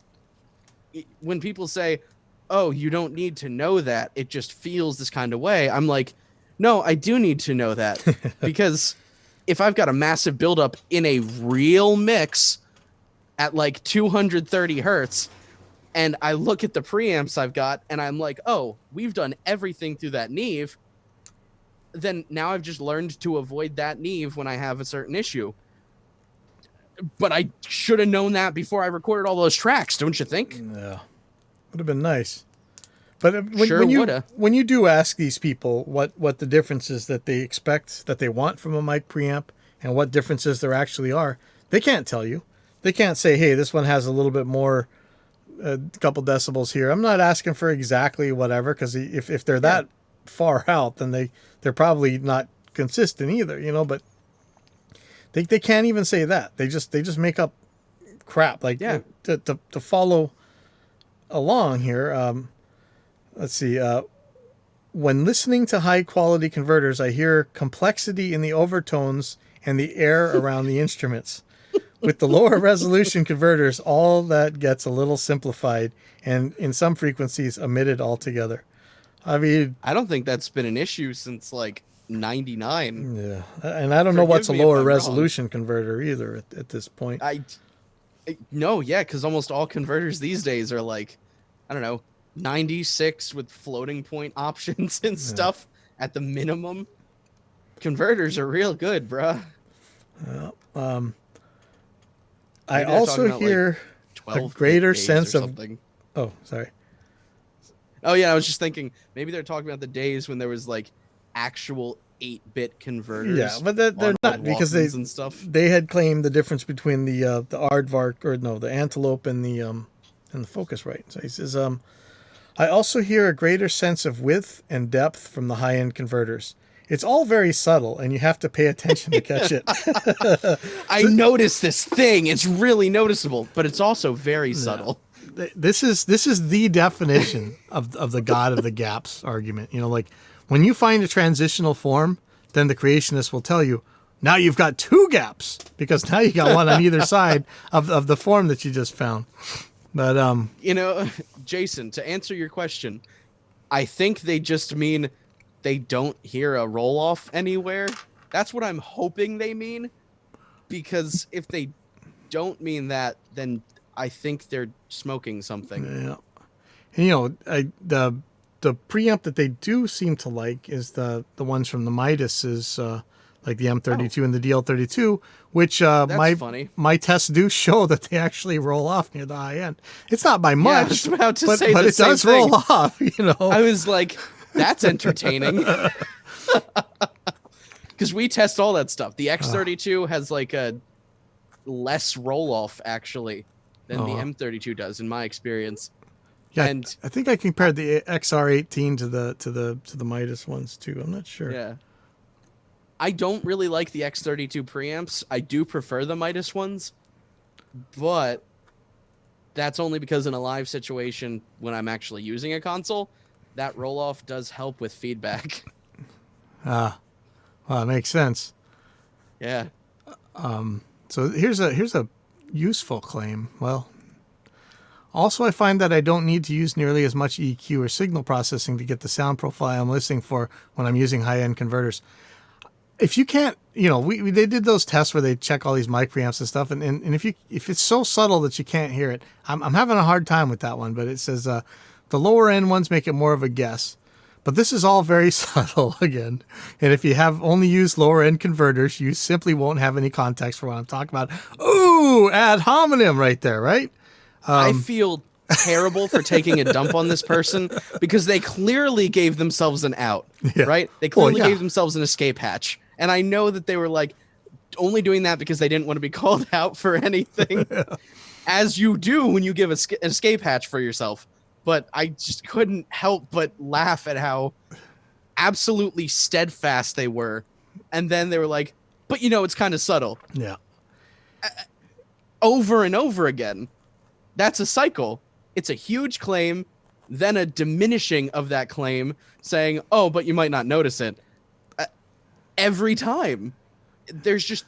when people say, oh, you don't need to know that, it just feels this kind of way, I'm like, no, I do need to know that. Because if I've got a massive buildup in a real mix at like 230 hertz, and I look at the preamps I've got, and I'm like, oh, we've done everything through that Neve, then now I've just learned to avoid that Neve when I have a certain issue. But I should have known that before I recorded all those tracks, don't you think? Yeah. Would have been nice. But when you do ask these people what the differences that they expect, that they want from a mic preamp, and what differences there actually are, they can't tell you. They can't say, hey, this one has a little bit more, a couple decibels here. I'm not asking for exactly whatever, because if they're that far out, then they're probably not consistent either, but they can't even say that. They just make up crap. Like to follow along here, let's see. When listening to high quality converters, I hear complexity in the overtones and the air around the instruments. With the lower resolution converters, all that gets a little simplified and in some frequencies omitted altogether. I mean, I don't think that's been an issue since like 99. Yeah. And I don't know what's a lower resolution converter either at this point. No, yeah, because almost all converters these days are like, I don't know, 96 with floating point options and stuff at the minimum. Converters are real good, bruh. Well, I also hear a greater sense of... Oh, sorry. Oh, yeah, I was just thinking, maybe they're talking about the days when there was, like, actual 8-bit converters. Yeah, but they're not, because they had claimed the difference between the Aardvark, or no, the Antelope and the Focusrite. So he says, I also hear a greater sense of width and depth from the high-end converters. It's all very subtle, and you have to pay attention to catch it. I noticed this thing. It's really noticeable, but it's also very subtle. This is the definition of the God of the gaps argument. Like when you find a transitional form, then the creationist will tell you, now you've got two gaps, because now you got one on either side of the form that you just found. But Jason, to answer your question, I think they just mean they don't hear a roll-off anywhere. That's what I'm hoping they mean, because if they don't mean that, then I think they're smoking something. Yeah. And, the preamp that they do seem to like is the ones from the Midas, is like the M32 and the DL32, which my tests do show that they actually roll off near the high end. It's not by much, I was about to say but it does roll off. I was like, that's entertaining. Because we test all that stuff. The X32 has like a less roll off actually than the M32 does, in my experience. Yeah, and I think I compared the XR18 to the Midas ones too. I'm not sure. Yeah. I don't really like the X32 preamps. I do prefer the Midas ones, but that's only because in a live situation when I'm actually using a console, that roll-off does help with feedback. Well, that makes sense. Yeah. So here's a useful claim. Well, also I find that I don't need to use nearly as much EQ or signal processing to get the sound profile I'm listening for when I'm using high-end converters. If you can't, they did those tests where they check all these mic preamps and stuff, and if it's so subtle that you can't hear it, I'm having a hard time with that one. But it says the lower end ones make it more of a guess. But this is all very subtle again. And if you have only used lower end converters, you simply won't have any context for what I'm talking about. Ooh, ad hominem right there, right? I feel terrible for taking a dump on this person because they clearly gave themselves an out, right? They clearly gave themselves an escape hatch. And I know that they were like only doing that because they didn't want to be called out for anything, as you do when you give an escape hatch for yourself. But I just couldn't help but laugh at how absolutely steadfast they were. And then they were like, but it's kind of subtle. Yeah. Over and over again. That's a cycle. It's a huge claim, then a diminishing of that claim, saying, oh, but you might not notice it. Every time. There's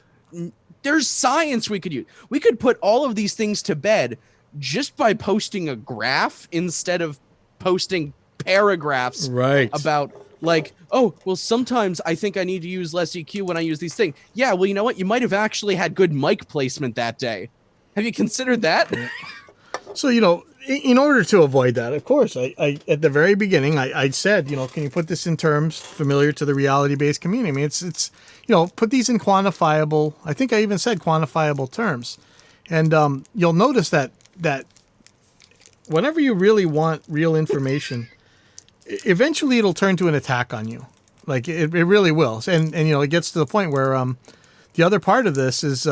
science we could use. We could put all of these things to bed just by posting a graph instead of posting paragraphs about like, oh, well, sometimes I think I need to use less EQ when I use these things. Yeah, well, you know what? You might have actually had good mic placement that day. Have you considered that? So, in order to avoid that, of course, I at the very beginning, I said, can you put this in terms familiar to the reality-based community? I mean, it's put these in quantifiable, I think I even said quantifiable terms. And you'll notice that whenever you really want real information, eventually it'll turn to an attack on you. Like, it really will. And it gets to the point where the other part of this is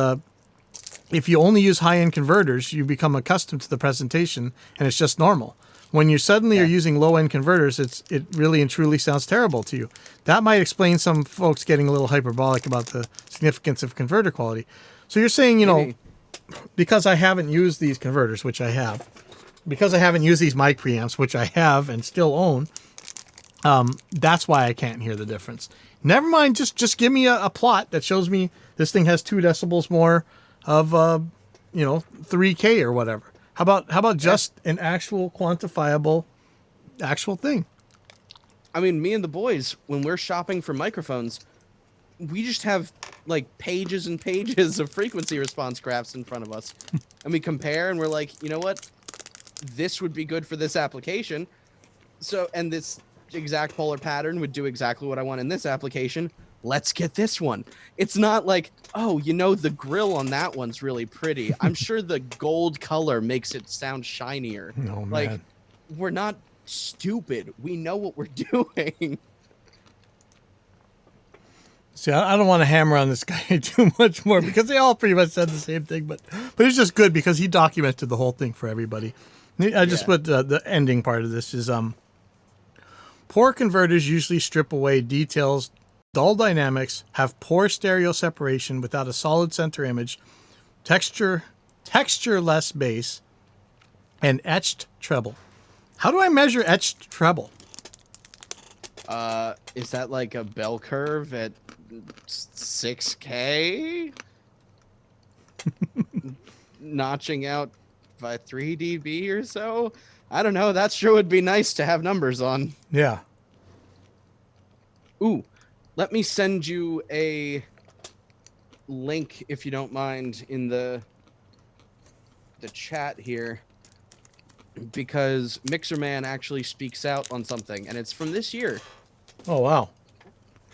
if you only use high-end converters, you become accustomed to the presentation, and it's just normal. When you suddenly are using low-end converters, it really and truly sounds terrible to you. That might explain some folks getting a little hyperbolic about the significance of converter quality. So you're saying, because I haven't used these converters, which I have, because I haven't used these mic preamps, which I have and still own, that's why I can't hear the difference. Never mind, just give me a plot that shows me this thing has 2 decibels more of 3K or whatever. How about just an actual quantifiable actual thing? I mean, me and the boys, when we're shopping for microphones, we just have like pages and pages of frequency response graphs in front of us. And we compare and we're like, you know what? This would be good for this application. So, and this exact polar pattern would do exactly what I want in this application. Let's get this one. It's not like, oh, the grill on that one's really pretty. I'm sure the gold color makes it sound shinier. No, man. Like, we're not stupid. We know what we're doing. See, I don't want to hammer on this guy too much more because they all pretty much said the same thing, but it's just good because he documented the whole thing for everybody. I just put the ending part of this is poor converters usually strip away details, dull dynamics, have poor stereo separation without a solid center image, textureless bass, and etched treble. How do I measure etched treble? Is that like a bell curve at 6K? Notching out by 3 dB or so? I don't know. That sure would be nice to have numbers on. Yeah. Ooh, let me send you a link, if you don't mind, in the chat here, because Mixerman actually speaks out on something, and it's from this year. Oh, wow.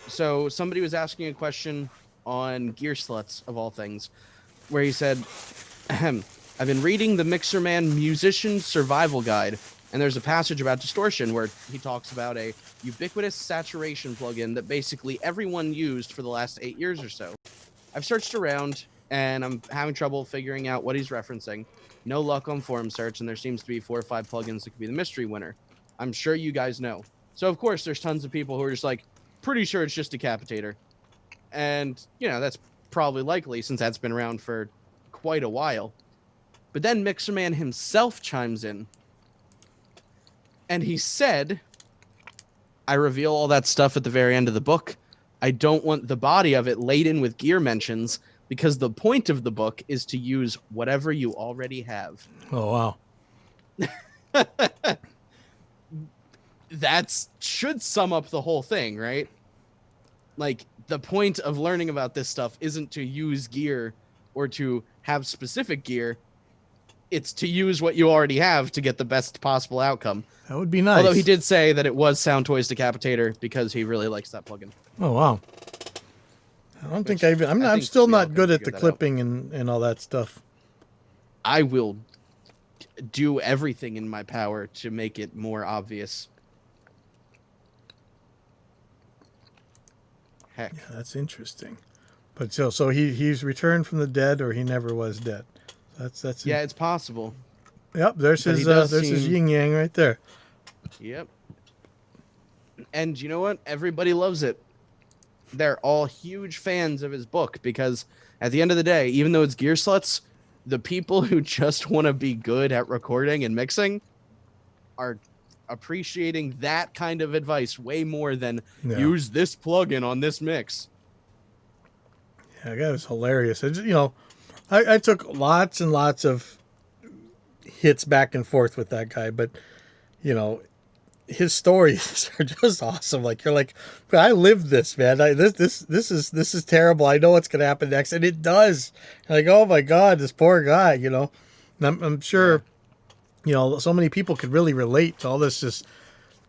So somebody was asking a question on Gear Sluts, of all things, where he said, I've been reading the Mixerman Musician Survival Guide, and there's a passage about distortion where he talks about a ubiquitous saturation plugin that basically everyone used for the last 8 years or so. I've searched around, and I'm having trouble figuring out what he's referencing. No luck on forum search, and there seems to be 4 or 5 plugins that could be the mystery winner. I'm sure you guys know. So, of course, there's tons of people who are just like, pretty sure it's just Decapitator. And, that's probably likely since that's been around for quite a while. But then Mixerman himself chimes in. And he said, I reveal all that stuff at the very end of the book. I don't want the body of it laden with gear mentions, because the point of the book is to use whatever you already have. Oh, wow. That should sum up the whole thing, right? Like, the point of learning about this stuff isn't to use gear or to have specific gear. It's to use what you already have to get the best possible outcome. That would be nice. Although he did say that it was Sound Toys Decapitator because he really likes that plugin. Oh, wow. I don't think I'm still not good at the clipping and all that stuff. I will do everything in my power to make it more obvious. Heck. Yeah, that's interesting. But so he's returned from the dead, or he never was dead. That's yeah, it's possible. Yep, there's his yin yang right there. Yep. And you know what? Everybody loves it. They're all huge fans of his book because at the end of the day, even though it's gear sluts, the people who just want to be good at recording and mixing are appreciating that kind of advice way more than use this plugin on this mix. Yeah, that was hilarious. I took lots and lots of hits back and forth with that guy, but his stories are just awesome. Like, you're like, I lived this, man. This is terrible. I know what's gonna happen next, and it does. Like, oh my God, this poor guy. And I'm sure, so many people could really relate to all this just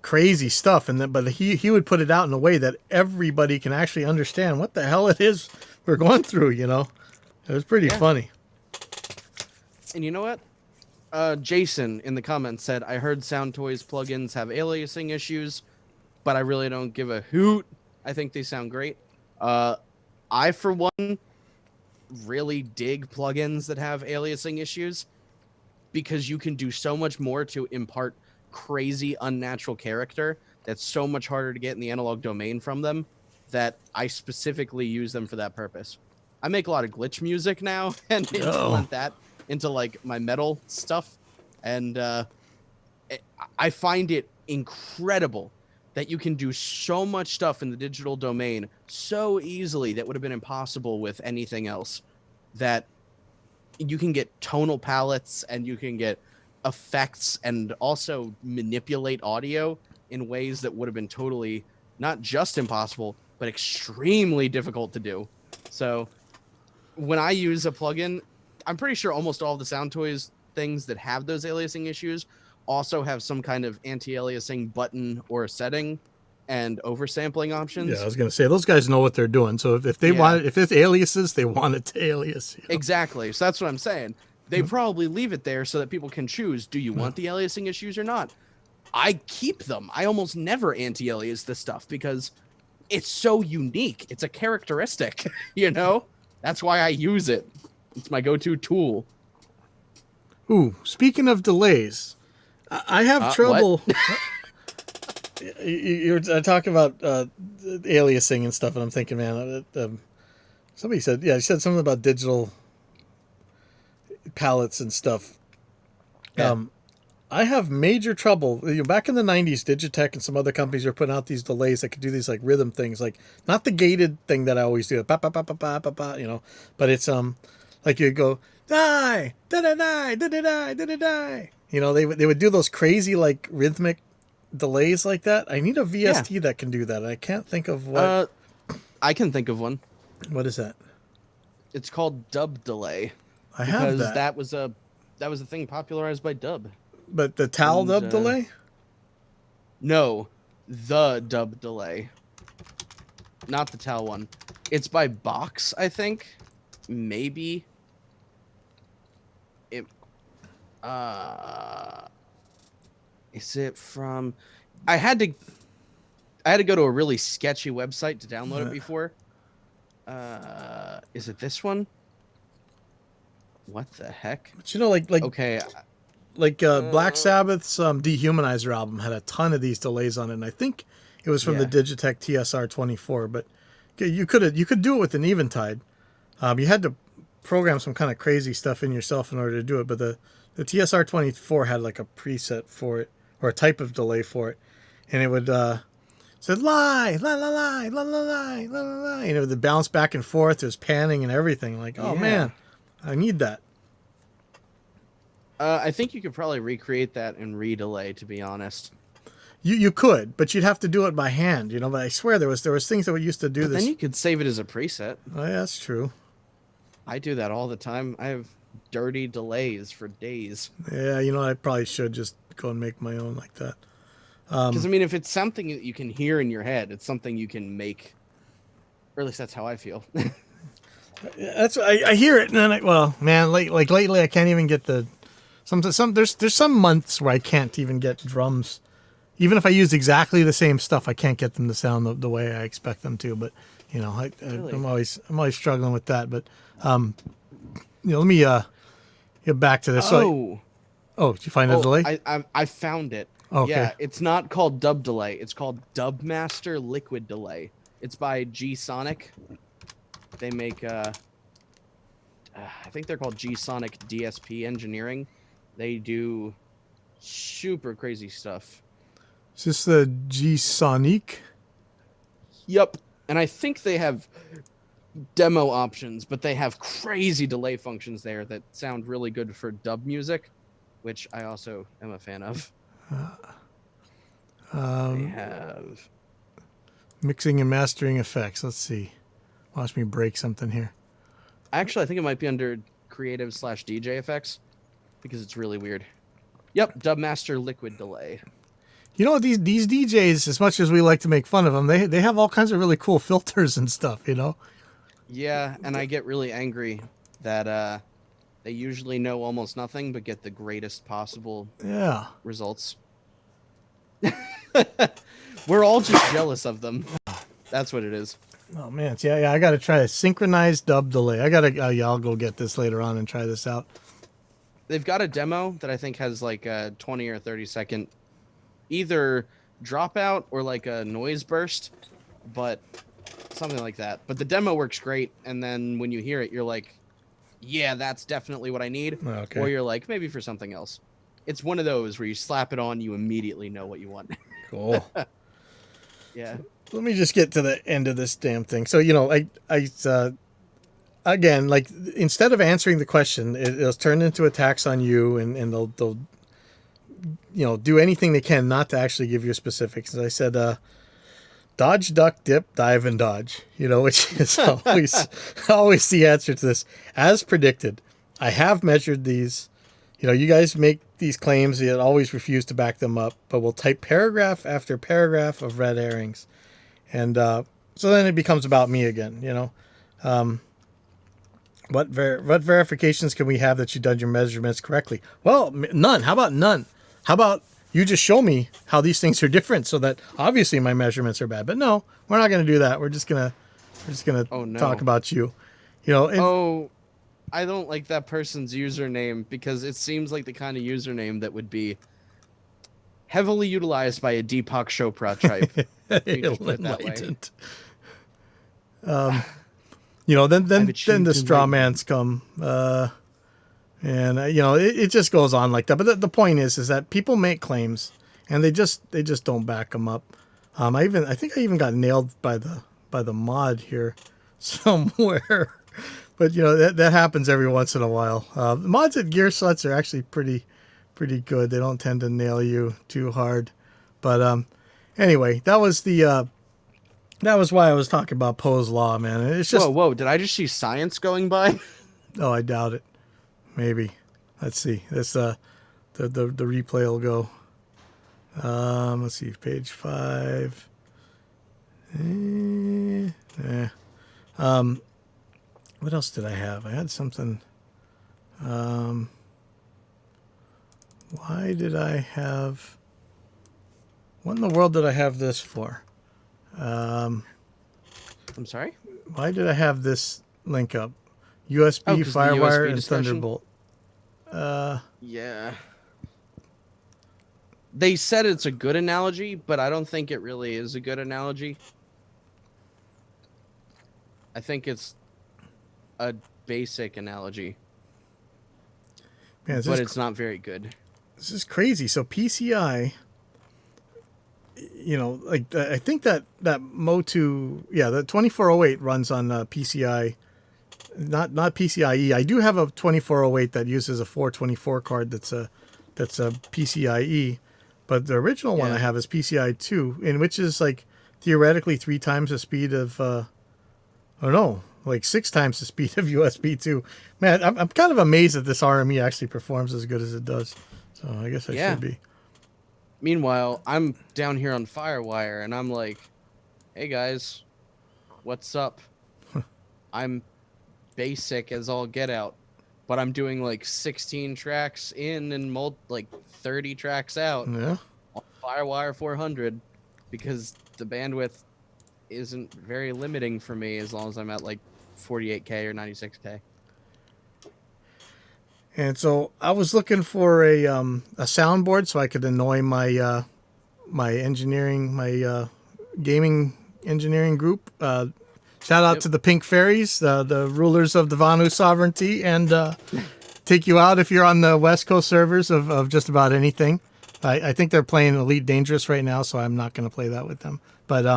crazy stuff, but he would put it out in a way that everybody can actually understand what the hell it is we're going through. It was pretty funny. And you know what? Jason in the comments said, I heard Sound Toys plugins have aliasing issues, but I really don't give a hoot. I think they sound great. I, for one, really dig plugins that have aliasing issues because you can do so much more to impart crazy, unnatural character that's so much harder to get in the analog domain from them that I specifically use them for that purpose. I make a lot of glitch music now and implement that into like my metal stuff, and I find it incredible that you can do so much stuff in the digital domain so easily that would have been impossible with anything else. That you can get tonal palettes and you can get effects and also manipulate audio in ways that would have been totally not just impossible but extremely difficult to do. So when I use a plugin, I'm pretty sure almost all of the Sound Toys things that have those aliasing issues also have some kind of anti-aliasing button or setting and oversampling options. Yeah, I was going to say, those guys know what they're doing. So if they want it, if it's aliases, they want it to alias. Exactly. So that's what I'm saying. They probably leave it there so that people can choose, do you want the aliasing issues or not? I keep them. I almost never anti-alias this stuff because it's so unique. It's a characteristic, That's why I use it. It's my go-to tool. Ooh, speaking of delays, I have trouble. You're talking about aliasing and stuff, and I'm thinking, man, somebody said, he said something about digital palettes and stuff. Yeah. I have major trouble. Back in the 90s, Digitech and some other companies were putting out these delays that could do these like rhythm things, like not the gated thing that I always do, ba, ba, ba, ba, ba, ba, ba, but it's like you go die da da die da da die da da die. They would do those crazy like rhythmic delays like that. I need a VST that can do that. I can't think of what. I can think of one. What is that? It's called dub delay. I have that. That was a thing popularized by Dub. But the TAL dub delay? No, the dub delay. Not the TAL one. It's by Box, I think. Maybe. Is it from? I had to go to a really sketchy website to download it before. Is it this one? What the heck? But like okay. Like Black Sabbath's Dehumanizer album had a ton of these delays on it, and I think it was from the Digitech TSR-24. But you could do it with an Eventide. You had to program some kind of crazy stuff in yourself in order to do it. But the TSR-24 had like a preset for it, or a type of delay for it, and it would said lie, la la la, la la la, la la la. You know, the bounce back and forth, there's panning and everything. Like, oh man, I need that. I think you could probably recreate that in redelay, to be honest. You could, but you'd have to do it by hand, you know. But I swear there was things that we used to do But this. then you could save it as a preset. Oh yeah, that's true. I do that all the time. I have dirty delays for days. Yeah, you know, I probably should just go and make my own like that. Because I mean, if it's something that you can hear in your head, it's something you can make. Or at least that's how I feel. That's I hear it, and then man, like lately, I can't even get there's some months where I can't even get drums. Even if I use exactly the same stuff, I can't get them to sound the way I expect them to. But you know, Really? I'm always struggling with that. But you know, let me get back to this. Oh, did you find the delay? I found it. Okay. Yeah, it's not called dub delay. It's called Dubmaster Liquid Delay. It's by G-Sonic. They make I think they're called G-Sonic DSP Engineering. They do super crazy stuff. Is this the G-Sonic? Yep. And I think they have demo options, but they have crazy delay functions there that sound really good for dub music, which I also am a fan of. They have mixing and mastering effects. Let's see. Watch me break something here. Actually, I think it might be under creative/DJ effects because it's really weird. Yep, Dubmaster Liquid Delay. You know, these DJs, as much as we like to make fun of them, they have all kinds of really cool filters and stuff, you know? Yeah, and I get really angry that they usually know almost nothing but get the greatest possible results. We're all just jealous of them. That's what it is. Oh man, yeah, I got to try a synchronized dub delay. I'll go get this later on and try this out. They've got a demo that I think has like a 20 or 30 second either dropout or like a noise burst, but something like that. But the demo works great, and then when you hear it, you're like, yeah, that's definitely what I need. Okay. Or you're like, maybe for something else. It's one of those where you slap it on, you immediately know what you want. Cool. Yeah. Let me just get to the end of this damn thing. So, you know, again, like, instead of answering the question, it'll turn into attacks on you, and they'll you know, do anything they can not to actually give you specifics. As I said, dodge, duck, dip, dive, and dodge, you know, which is always the answer to this. As predicted, I have measured these. You know, you guys make these claims, yet always refuse to back them up, but we'll type paragraph after paragraph of red herrings. And so then it becomes about me again, you know. What verifications can we have that you've done your measurements correctly? Well, none. How about none? How about you just show me how these things are different so that obviously my measurements are bad. But no, we're not going to do that. We're just going to talk about you. You know, and, I don't like that person's username because it seems like the kind of username that would be heavily utilized by a Deepak Chopra type. Enlightened. You know, then the straw mans come, and you know, it just goes on like that. But the point is that people make claims and they just don't back them up. I think I even got nailed by the mod here somewhere. But you know, that happens every once in a while. Mods at Gear Sluts are actually pretty good. They don't tend to nail you too hard. But anyway, that was why I was talking about Poe's Law, man. It's just whoa! Did I just see science going by? Oh, I doubt it. Maybe. Let's see. This the replay will go. Let's see, page 5. What else did I have? I had something. Why did I have? What in the world did I have this for? I'm sorry? Why did I have this link up? USB, Firewire, and Thunderbolt. Yeah. They said it's a good analogy, but I don't think it really is a good analogy. I think it's a basic analogy. Man, but it's not very good. This is crazy. So PCI like I think that Motu, the 2408 runs on PCI, not PCIe. I do have a 2408 that uses a 424 card that's a PCIe, but the original one I have is PCI 2, in which is like theoretically 3 times the speed of, like 6 times the speed of USB 2. Man, I'm kind of amazed that this RME actually performs as good as it does. So I guess I should be. Meanwhile, I'm down here on Firewire, and I'm like, hey guys, what's up? I'm basic as all get out, but I'm doing like 16 tracks in and like 30 tracks out on Firewire 400 because the bandwidth isn't very limiting for me as long as I'm at like 48K or 96K. And so I was looking for a soundboard so I could annoy my gaming engineering group. Shout out to the Pink Fairies, the rulers of the Vanu sovereignty, and take you out if you're on the West Coast servers of just about anything. I think they're playing Elite Dangerous right now, so I'm not going to play that with them. But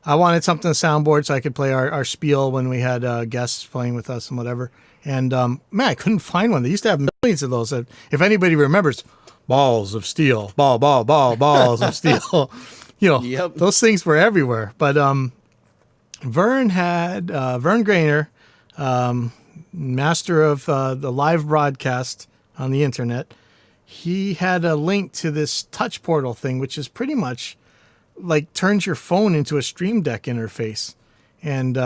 I wanted something to soundboard so I could play our spiel when we had guests playing with us and whatever. And man, I couldn't find one. They used to have millions of those. If anybody remembers, balls of steel, balls of steel. Those things were everywhere. But Vern Grainer, master of the live broadcast on the internet, he had a link to this touch portal thing, which is pretty much like turns your phone into a Stream Deck interface. And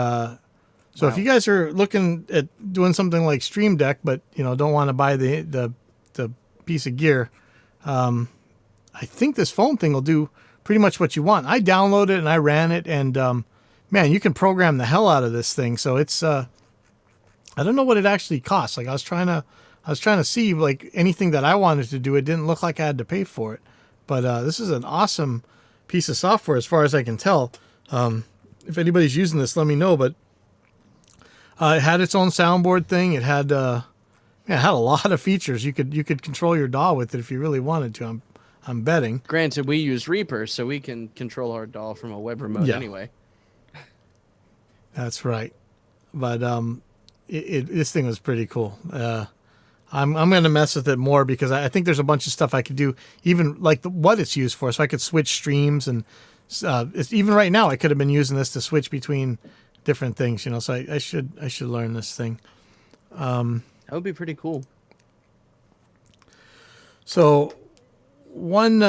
so if you guys are looking at doing something like Stream Deck, but don't want to buy the piece of gear, I think this phone thing will do pretty much what you want. I downloaded it and I ran it, and man, you can program the hell out of this thing. So it's I don't know what it actually costs. Like I was trying to see like anything that I wanted to do. It didn't look like I had to pay for it, but this is an awesome piece of software as far as I can tell. If anybody's using this, let me know. But it had its own soundboard thing. It had a lot of features. You could control your DAW with it if you really wanted to. I'm betting. Granted, we use Reaper, so we can control our DAW from a web remote anyway. That's right. But this thing was pretty cool. I'm going to mess with it more because I think there's a bunch of stuff I could do, even like what it's used for. So I could switch streams, and even right now I could have been using this to switch between different things. So I should learn this thing. That would be pretty cool. So one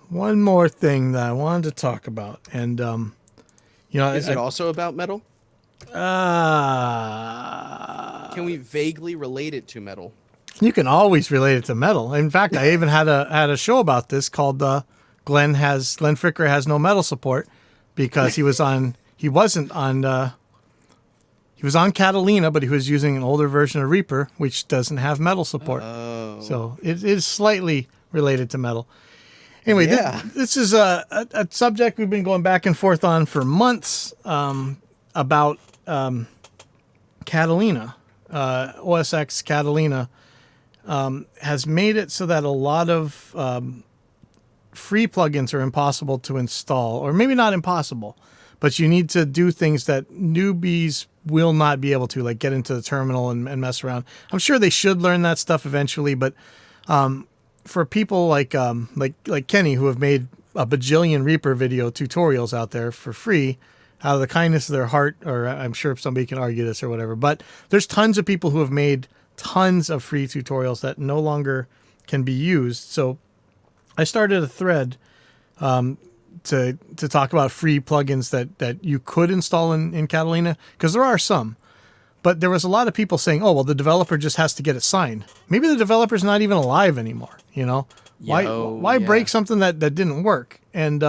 more thing that I wanted to talk about, and is it also about metal? Can we vaguely relate it to metal? You can always relate it to metal. In fact, I even had a show about this called Glenn Fricker has no metal support, because he was on Catalina, but he was using an older version of Reaper, which doesn't have metal support. Oh. So it is slightly related to metal. Anyway, this is a subject we've been going back and forth on for months about Catalina. OS X Catalina has made it so that a lot of free plugins are impossible to install, or maybe not impossible, but you need to do things that newbies will not be able to, like get into the terminal and mess around. I'm sure they should learn that stuff eventually, but for people like Kenny, who have made a bajillion Reaper video tutorials out there for free, out of the kindness of their heart, or I'm sure somebody can argue this or whatever, but there's tons of people who have made tons of free tutorials that no longer can be used. So I started a thread to talk about free plugins that you could install in Catalina, because there are some. But there was a lot of people saying, oh, well, the developer just has to get it signed. Maybe the developer's not even alive anymore, Why break something that didn't work? And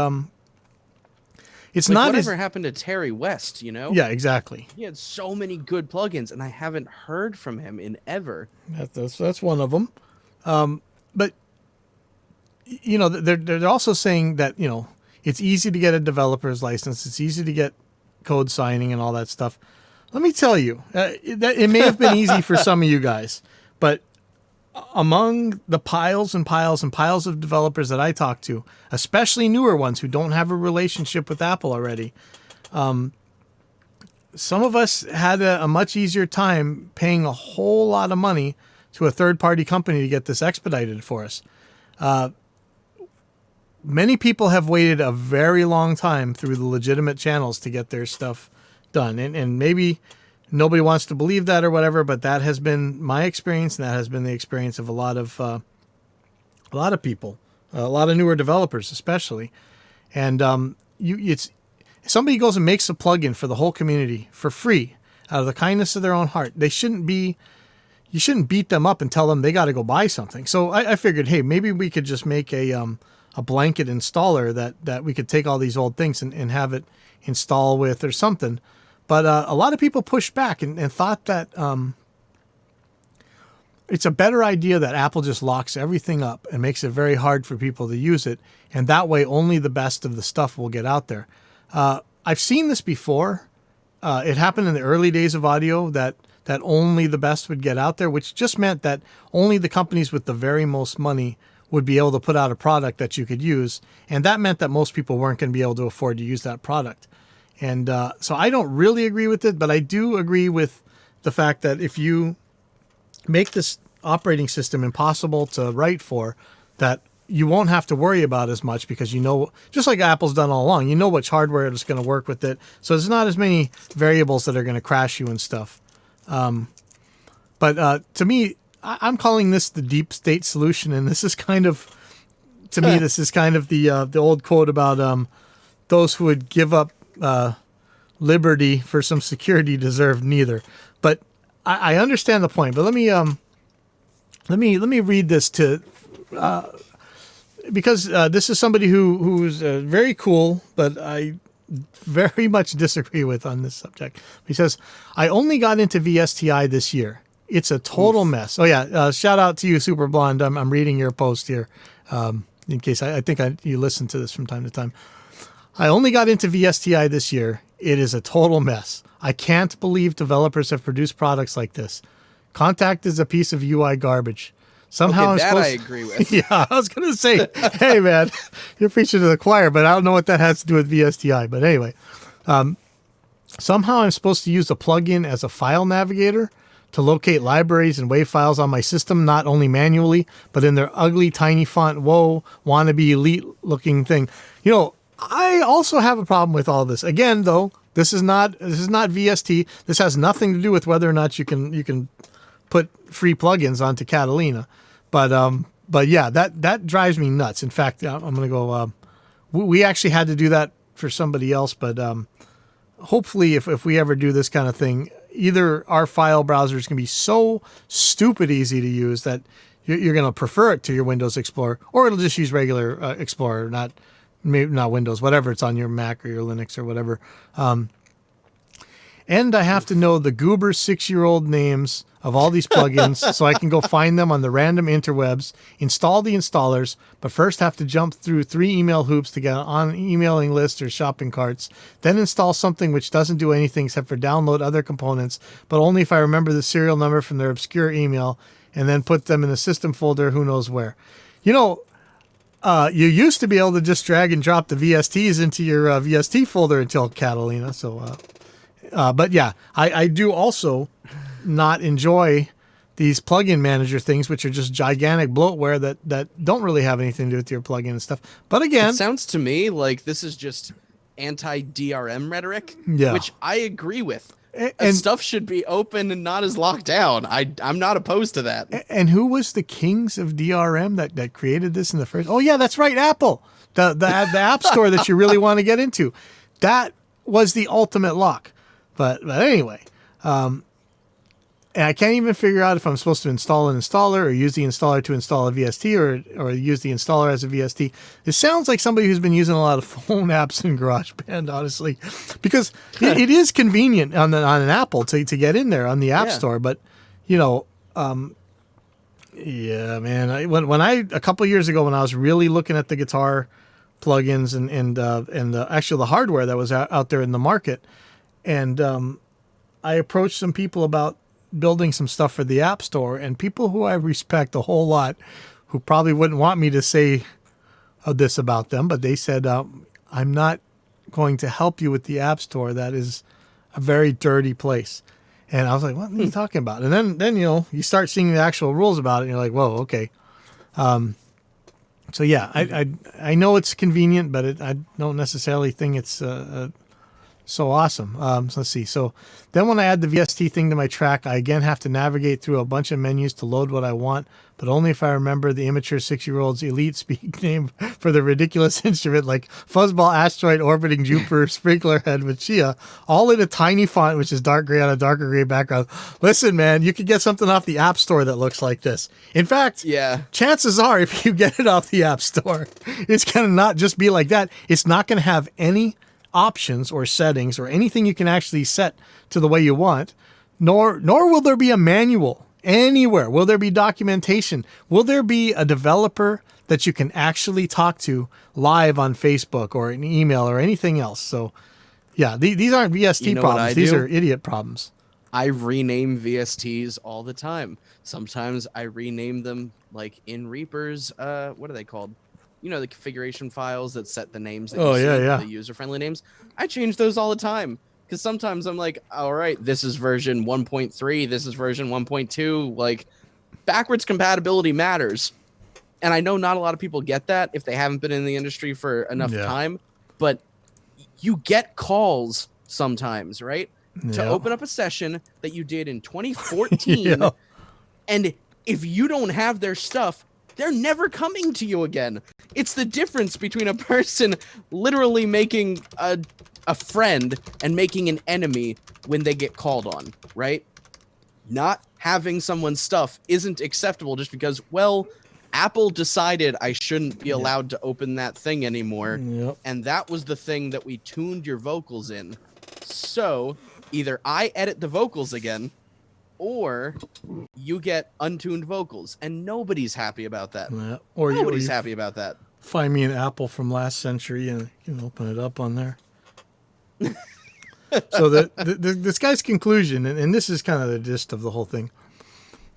it's like not whatever happened to Terry West, Yeah, exactly. He had so many good plugins, and I haven't heard from him in ever. That's one of them. But they're also saying that it's easy to get a developer's license. It's easy to get code signing and all that stuff. Let me tell you, that it may have been easy for some of you guys, but among the piles and piles and piles of developers that I talk to, especially newer ones who don't have a relationship with Apple already, some of us had a much easier time paying a whole lot of money to a third-party company to get this expedited for us. Many people have waited a very long time through the legitimate channels to get their stuff done. And maybe nobody wants to believe that or whatever, but that has been my experience, and that has been the experience of a lot of people, a lot of newer developers especially. And somebody goes and makes a plugin for the whole community for free out of the kindness of their own heart. You shouldn't beat them up and tell them they got to go buy something. So I figured, hey, maybe we could just make a blanket installer that we could take all these old things and have it install with or something. But a lot of people pushed back and thought that it's a better idea that Apple just locks everything up and makes it very hard for people to use it. And that way only the best of the stuff will get out there. I've seen this before. It happened in the early days of audio that only the best would get out there, which just meant that only the companies with the very most money would be able to put out a product that you could use. And that meant that most people weren't going to be able to afford to use that product. And so I don't really agree with it, but I do agree with the fact that if you make this operating system impossible to write for, that you won't have to worry about as much because just like Apple's done all along, which hardware is going to work with it. So there's not as many variables that are going to crash you and stuff. But to me, I'm calling this the deep state solution, and this is kind of, to me, this is kind of the old quote about those who would give up liberty for some security deserve neither. But I understand the point. But let me read this because this is somebody who's very cool, but I very much disagree with on this subject. He says, I only got into VSTI this year. It's a total mess. Oh yeah. Shout out to you, Super Blonde. I'm reading your post here. In case I think you listen to this from time to time. I only got into VSTI this year. It is a total mess. I can't believe developers have produced products like this. Contact is a piece of UI garbage. Somehow okay, I agree with. Yeah, I was going to say, hey man, you're preaching to the choir, but I don't know what that has to do with VSTI. But anyway, somehow I'm supposed to use a plugin as a file navigator to locate libraries and WAV files on my system, not only manually, but in their ugly tiny font, wannabe elite looking thing. I also have a problem with all this. Again, though, this is not VST. This has nothing to do with whether or not you can put free plugins onto Catalina. But yeah, that drives me nuts. In fact, I'm going to go, we actually had to do that for somebody else, but hopefully if we ever do this kind of thing, either our file browsers can be so stupid easy to use that you're going to prefer it to your Windows Explorer, or it'll just use regular Explorer, not Windows, whatever it's on your Mac or your Linux or whatever. And I have to know the goober 6-year-old names of all these plugins so I can go find them on the random interwebs, install the installers, but first have to jump through 3 email hoops to get on an emailing list or shopping carts, then install something which doesn't do anything except for download other components, but only if I remember the serial number from their obscure email, and then put them in the system folder who knows where. You used to be able to just drag and drop the VSTs into your VST folder until Catalina. So, but yeah, I do also not enjoy these plugin manager things, which are just gigantic bloatware that don't really have anything to do with your plugin and stuff. But again, it sounds to me like this is just anti-DRM rhetoric, which I agree with. And stuff should be open and not as locked down. I'm not opposed to that. And who was the kings of DRM that created this in the first? Oh yeah, that's right, Apple. The App Store that you really want to get into. That was the ultimate lock. But anyway, and I can't even figure out if I'm supposed to install an installer or use the installer to install a VST or use the installer as a VST. It sounds like somebody who's been using a lot of phone apps in GarageBand, honestly, because it is convenient on an Apple to get in there on the App Store. But, yeah, man, when I a couple years ago, when I was really looking at the guitar plugins and actually the hardware that was out there in the market, and I approached some people about building some stuff for the App Store, and people who I respect a whole lot, who probably wouldn't want me to say this about them, but they said, I'm not going to help you with the App Store. That is a very dirty place. And I was like, what are you talking about? And then you start seeing the actual rules about it, and you're like, whoa, okay. So yeah, I know it's convenient, but I don't necessarily think it's so awesome. So let's see. So then when I add the VST thing to my track, I again have to navigate through a bunch of menus to load what I want, but only if I remember the immature 6-year-old's elite speak name for the ridiculous instrument like Fuzzball Asteroid Orbiting Jupiter Sprinkler Head with Chia, all in a tiny font, which is dark gray on a darker gray background. Listen, man, you could get something off the App Store that looks like this. In fact, chances are if you get it off the App Store, it's going to not just be like that. It's not going to have any options or settings or anything you can actually set to the way you want, nor will there be a manual anywhere. Will there be documentation? Will there be a developer that you can actually talk to live on Facebook or an email or anything else? So yeah, these aren't VST problems. These are idiot problems. I rename VSTs all the time. Sometimes I rename them like in Reaper's, what are they called? You know, the configuration files that set the names that the user-friendly names. I change those all the time because sometimes I'm like, all right, this is version 1.3, this is version 1.2. Like, backwards compatibility matters. And I know not a lot of people get that if they haven't been in the industry for enough time, but you get calls sometimes, right? To open up a session that you did in 2014, and if you don't have their stuff, they're never coming to you again. It's the difference between a person literally making a friend and making an enemy when they get called on, right? Not having someone's stuff isn't acceptable just because, well, Apple decided I shouldn't be allowed to open that thing anymore. And that was the thing that we tuned your vocals in. So either I edit the vocals again, or you get untuned vocals, and nobody's happy about that. Or nobody's happy about that. Find me an Apple from last century and you can open it up on there. So this guy's conclusion, and this is kind of the gist of the whole thing.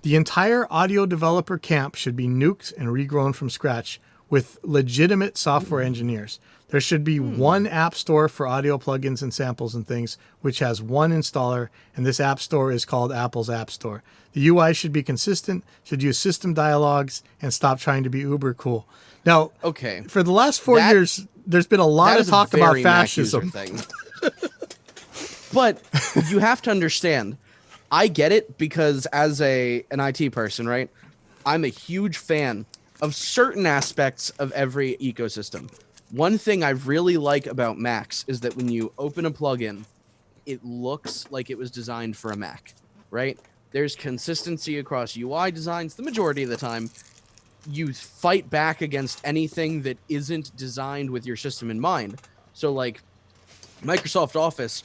The entire audio developer camp should be nuked and regrown from scratch with legitimate software engineers. There should be one app store for audio plugins and samples and things, which has one installer, and this app store is called Apple's App Store. The UI should be consistent, should use system dialogues, and stop trying to be uber cool. Now, for the last 4 years, there's been a lot of talk about fascism. But you have to understand, I get it because as an IT person, right, I'm a huge fan of certain aspects of every ecosystem. One thing I really like about Macs is that when you open a plugin, it looks like it was designed for a Mac, right? There's consistency across UI designs the majority of the time. You fight back against anything that isn't designed with your system in mind. So like Microsoft Office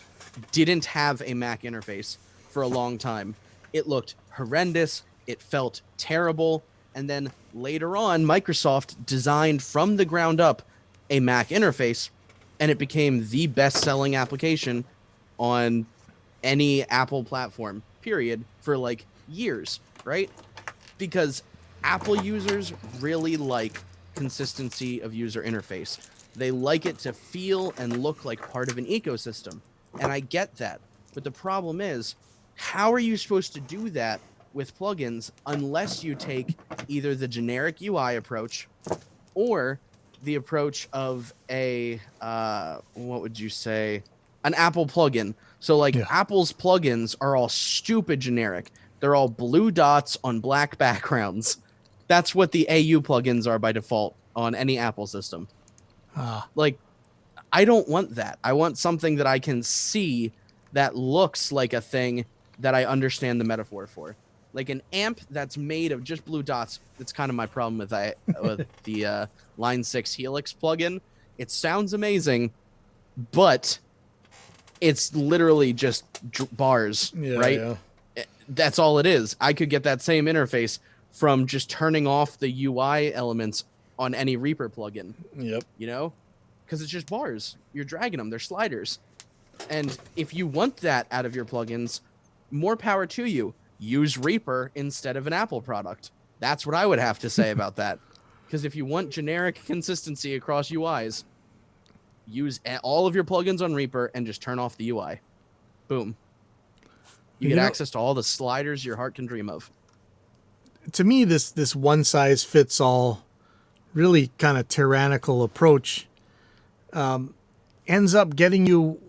didn't have a Mac interface for a long time. It looked horrendous. It felt terrible. And then later on, Microsoft designed from the ground up a Mac interface, and it became the best-selling application on any Apple platform, period, for like years, right? Because Apple users really like consistency of user interface. They like it to feel and look like part of an ecosystem, and I get that. But the problem is, how are you supposed to do that with plugins unless you take either the generic UI approach or the approach of a what would you say, an Apple plugin? So like Apple's plugins are all stupid generic. They're all blue dots on black backgrounds. That's what the AU plugins are by default on any Apple system. Like, I don't want that. I want something that I can see that looks like a thing that I understand the metaphor for. Like an amp that's made of just blue dots. That's kind of my problem with the Line 6 Helix plugin. It sounds amazing, but it's literally just bars, right? That's all it is. I could get that same interface from just turning off the UI elements on any Reaper plugin. You know? Because it's just bars. You're dragging them. They're sliders. And if you want that out of your plugins, more power to you. use Reaper instead of an Apple product. That's what I would have to say about that. Because if you want generic consistency across UIs, use all of your plugins on Reaper and just turn off the UI. Boom. You get access to all the sliders your heart can dream of. To me, this one size fits all, really kind of tyrannical approach ends up getting you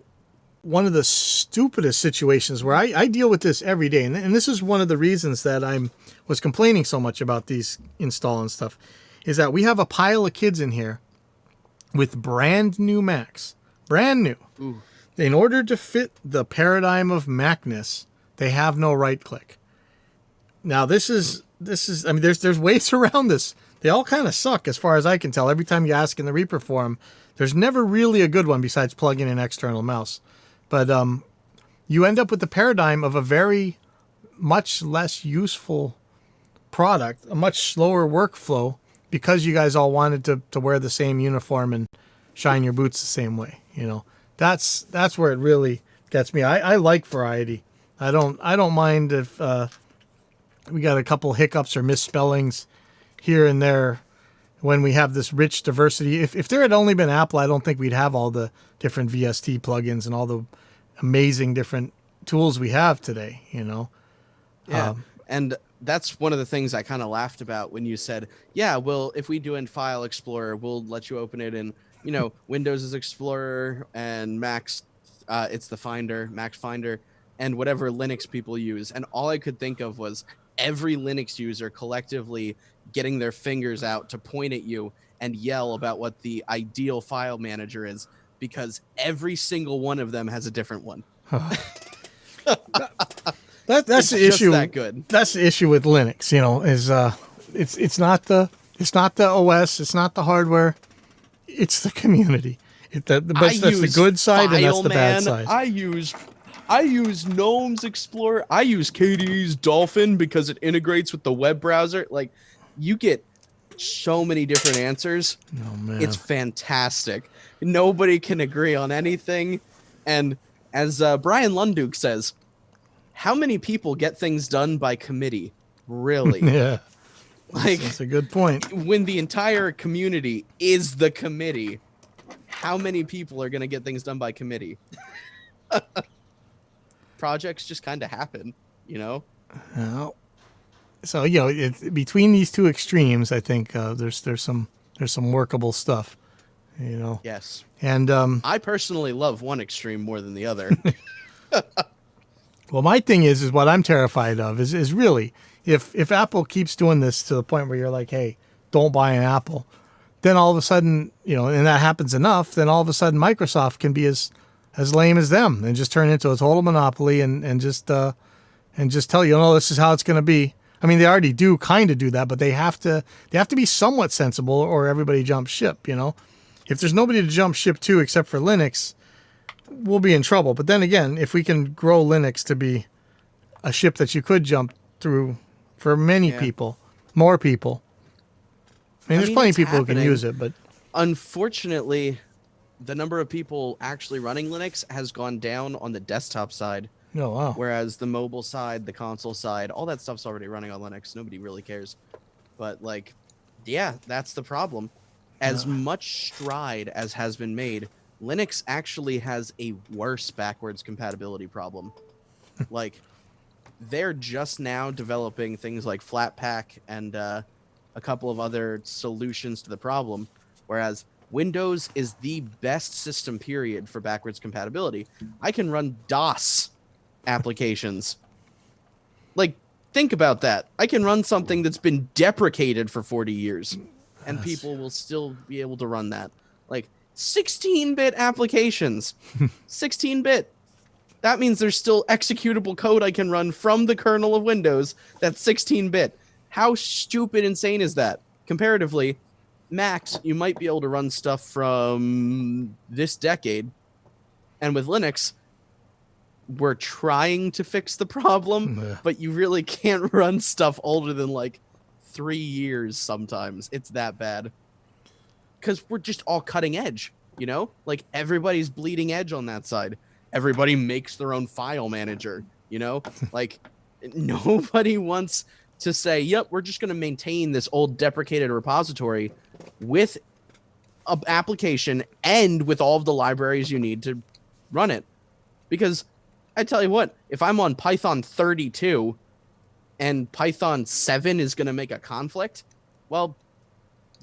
one of the stupidest situations where I deal with this every day. And this is one of the reasons that I was complaining so much about these install and stuff, is that we have a pile of kids in here with brand new Macs. Brand new. Ooh. In order to fit the paradigm of Macness, they have no right click. Now this is I mean there's ways around this. They all kind of suck as far as I can tell. Every time you ask in the Reaper forum, there's never really a good one besides plugging an external mouse. But you end up with the paradigm of a very much less useful product, a much slower workflow, because you guys all wanted to wear the same uniform and shine your boots the same way. You know, that's where it really gets me. I like variety. I don't mind if we got a couple hiccups or misspellings here and there when we have this rich diversity. If there had only been Apple, I don't think we'd have all the different VST plugins and all the amazing different tools we have today, you know? Yeah. And that's one of the things I kind of laughed about when you said, yeah, well, if we do in File Explorer, we'll let you open it in, you know, Windows is Explorer and Mac's, it's the Finder, Mac Finder, and whatever Linux people use. And all I could think of was every Linux user collectively getting their fingers out to point at you and yell about what the ideal file manager is, because every single one of them has a different one. That's the issue. That good. That's the issue with Linux, you know, is it's not the OS, it's not the hardware, it's the community. That's the good side and that's the bad side. I use Gnome's Explorer. I use KDE's Dolphin because it integrates with the web browser. Like, you get so many different answers. Oh, man. It's fantastic. Nobody can agree on anything. And as Brian Lunduke says, how many people get things done by committee? Really? Yeah. Like, that's a good point. When the entire community is the committee, how many people are going to get things done by committee? Projects just kind of happen, you know? So, you know, between these two extremes, I think there's some workable stuff, you know? Yes. And I personally love one extreme more than the other. Well, my thing is what I'm terrified of is really, if Apple keeps doing this to the point where you're like, hey, don't buy an Apple, then all of a sudden, you know, and that happens enough, then all of a sudden Microsoft can be as lame as them and just turn into a total monopoly and just tell you, no, this is how it's going to be. I mean, they already do kind of do that, but they have to be somewhat sensible or everybody jumps ship, you know? If there's nobody to jump ship to except for Linux, we'll be in trouble. But then again, if we can grow Linux to be a ship that you could jump through for many people, more people. I mean, there's plenty of people who can use it, but unfortunately, the number of people actually running Linux has gone down on the desktop side. Oh, wow. Whereas the mobile side, the console side, all that stuff's already running on Linux. Nobody really cares. But, like, yeah, that's the problem. As much stride as has been made, Linux actually has a worse backwards compatibility problem. Like, they're just now developing things like Flatpak and a couple of other solutions to the problem, whereas Windows is the best system, period, for backwards compatibility. I can run DOS applications. Like, think about that. I can run something that's been deprecated for 40 years, and people will still be able to run that. Like, 16-bit applications. 16-bit. That means there's still executable code I can run from the kernel of Windows that's 16-bit. How stupid insane is that? Comparatively, Macs, you might be able to run stuff from this decade. And with Linux, we're trying to fix the problem, but you really can't run stuff older than like 3 years sometimes. It's that bad. Because we're just all cutting edge, you know? Like, everybody's bleeding edge on that side. Everybody makes their own file manager, you know? Like, nobody wants to say, yep, we're just going to maintain this old deprecated repository with an application and with all of the libraries you need to run it. Because I tell you what, if I'm on Python 32 and Python 7 is going to make a conflict, well,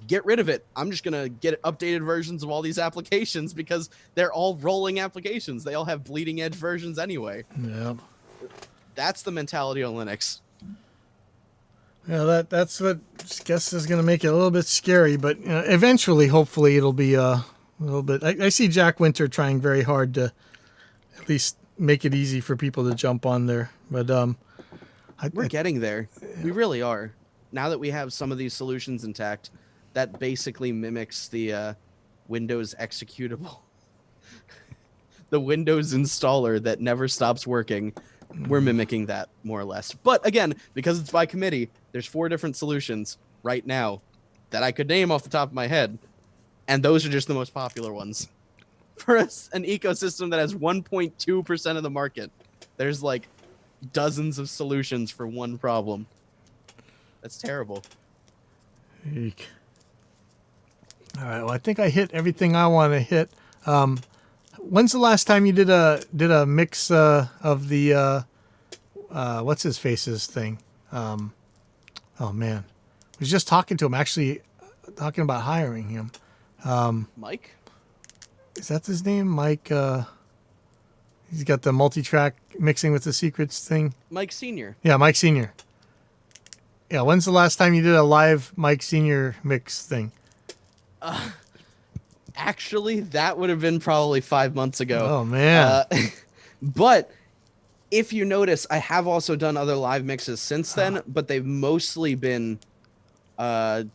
get rid of it. I'm just going to get updated versions of all these applications because they're all rolling applications. They all have bleeding edge versions anyway. Yeah. That's the mentality on Linux. Yeah, that's what I guess is going to make it a little bit scary, but eventually, hopefully, it'll be a little bit. I see Jack Winter trying very hard to at least make it easy for people to jump on there, but we're getting there. Yeah. We really are. Now that we have some of these solutions intact, that basically mimics the Windows executable, the Windows installer that never stops working. We're mimicking that more or less. But again, because it's by committee, there's 4 different solutions right now that I could name off the top of my head. And those are just the most popular ones. For us, an ecosystem that has 1.2% of the market, there's like dozens of solutions for one problem. That's terrible. Eek. All right. Well, I think I hit everything I want to hit. When's the last time you did a mix of the what's his face's thing? Oh man, I was just talking to him. Actually, talking about hiring him. Mike? Is that his name? Mike. He's got the multi-track mixing with the secrets thing. Mike Senior. Yeah, Mike Senior. Yeah, when's the last time you did a live Mike Senior mix thing? Actually, that would have been probably 5 months ago. Oh, man. But if you notice, I have also done other live mixes since then, but they've mostly been either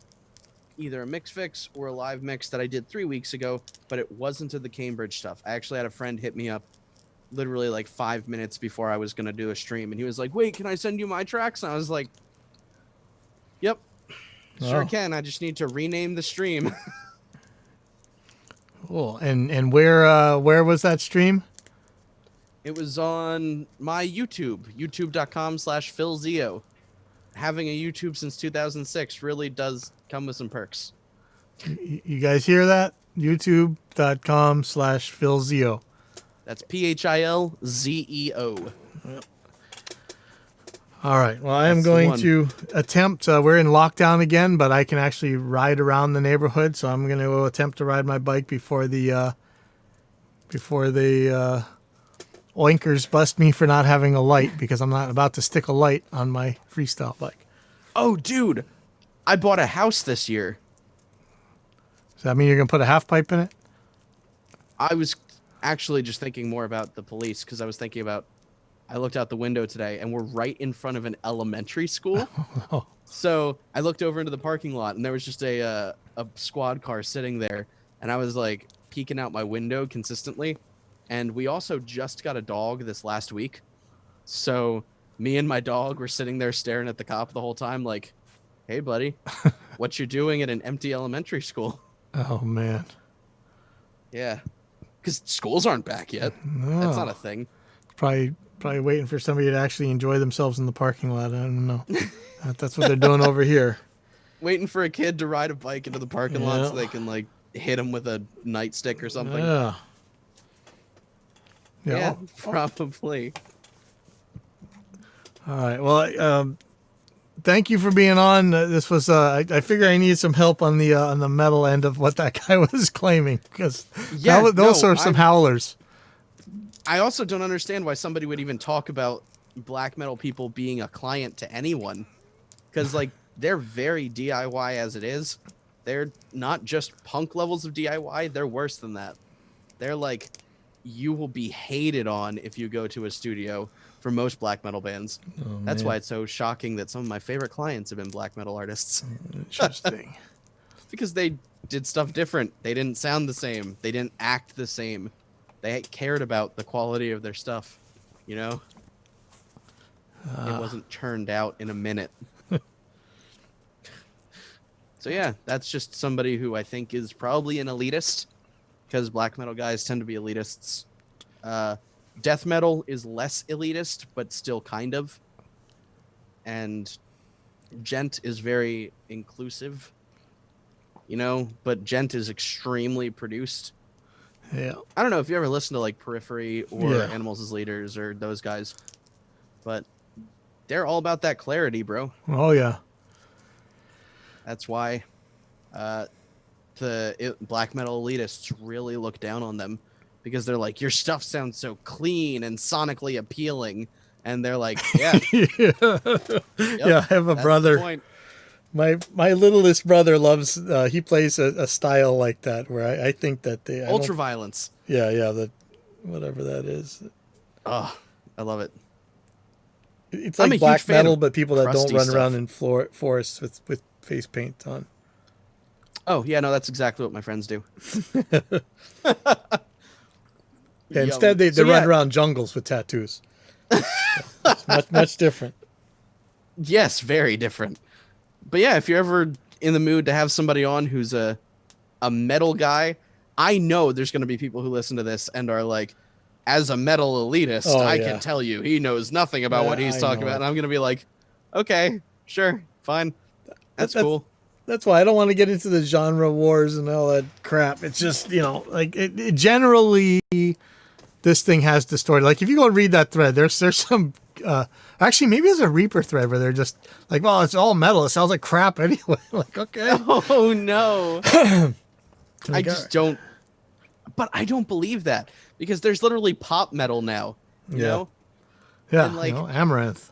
a mix fix or a live mix that I did 3 weeks ago, but it wasn't to the Cambridge stuff. I actually had a friend hit me up literally like 5 minutes before I was going to do a stream, and he was like, wait, can I send you my tracks? And I was like, yep, sure can. I just need to rename the stream. Cool. And where was that stream? It was on my YouTube, youtube.com/PhilZio. Having a YouTube since 2006 really does come with some perks. You guys hear that? youtube.com/PhilZio. That's PhilZeo. Yep. All right. Well, I am going to attempt. We're in lockdown again, but I can actually ride around the neighborhood. So I'm going to attempt to ride my bike before the oinkers bust me for not having a light, because I'm not about to stick a light on my freestyle bike. Oh, dude, I bought a house this year. Does that mean you're going to put a half pipe in it? I was actually just thinking more about the police, because I was thinking about, I looked out the window today and we're right in front of an elementary school. Oh. So I looked over into the parking lot and there was just a squad car sitting there. And I was like peeking out my window consistently. And we also just got a dog this last week. So me and my dog were sitting there staring at the cop the whole time like, hey, buddy, what you doing at an empty elementary school? Oh, man. Yeah. Because schools aren't back yet. No. That's not a thing. Probably waiting for somebody to actually enjoy themselves in the parking lot. I don't know. That's what they're doing over here. Waiting for a kid to ride a bike into the parking lot so they can like hit him with a nightstick or something. Yeah, probably. All right. Well, thank you for being on. This was I figured I needed some help on the metal end of what that guy was claiming, because those are some howlers. I also don't understand why somebody would even talk about black metal people being a client to anyone, because like they're very DIY as it is. They're not just punk levels of DIY. They're worse than that. They're like, you will be hated on if you go to a studio for most black metal bands. Oh, that's why it's so shocking that some of my favorite clients have been black metal artists. Interesting. Because they did stuff different. They didn't sound the same. They didn't act the same. They cared about the quality of their stuff, you know? It wasn't churned out in a minute. So yeah, that's just somebody who I think is probably an elitist, because black metal guys tend to be elitists. Death metal is less elitist, but still kind of. and gent is very inclusive, but gent is extremely produced. Yeah. I don't know if you ever listen to like Periphery or Yeah. Animals as Leaders or those guys, but they're all about that clarity, bro. Oh yeah. That's why black metal elitists really look down on them, because they're like, your stuff sounds so clean and sonically appealing, and they're like, yeah, Yeah. Yeah. I have a brother. My littlest brother loves. He plays a style like that where I think that they ultraviolence. Yeah. That whatever that is. Oh, I love it. It's like black metal, but people that don't run around in forests with face paint on. Oh, yeah, no, that's exactly what my friends do. Yeah, instead, they run around jungles with tattoos. So it's much different. Yes, very different. But yeah, if you're ever in the mood to have somebody on who's a metal guy, I know there's going to be people who listen to this and are like, as a metal elitist, I can tell you he knows nothing about what he's talking about. And I'm going to be like, okay, sure, fine. That's cool. That's why I don't want to get into the genre wars and all that crap. It's just, it generally, this thing has distorted. Like, if you go read that thread, there's some, actually, maybe there's a Reaper thread where they're just like, well, it's all metal. It sounds like crap anyway. Like, okay. Oh, no. I just don't, but I don't believe that, because there's literally pop metal now, you know? Yeah, and like, Amaranth.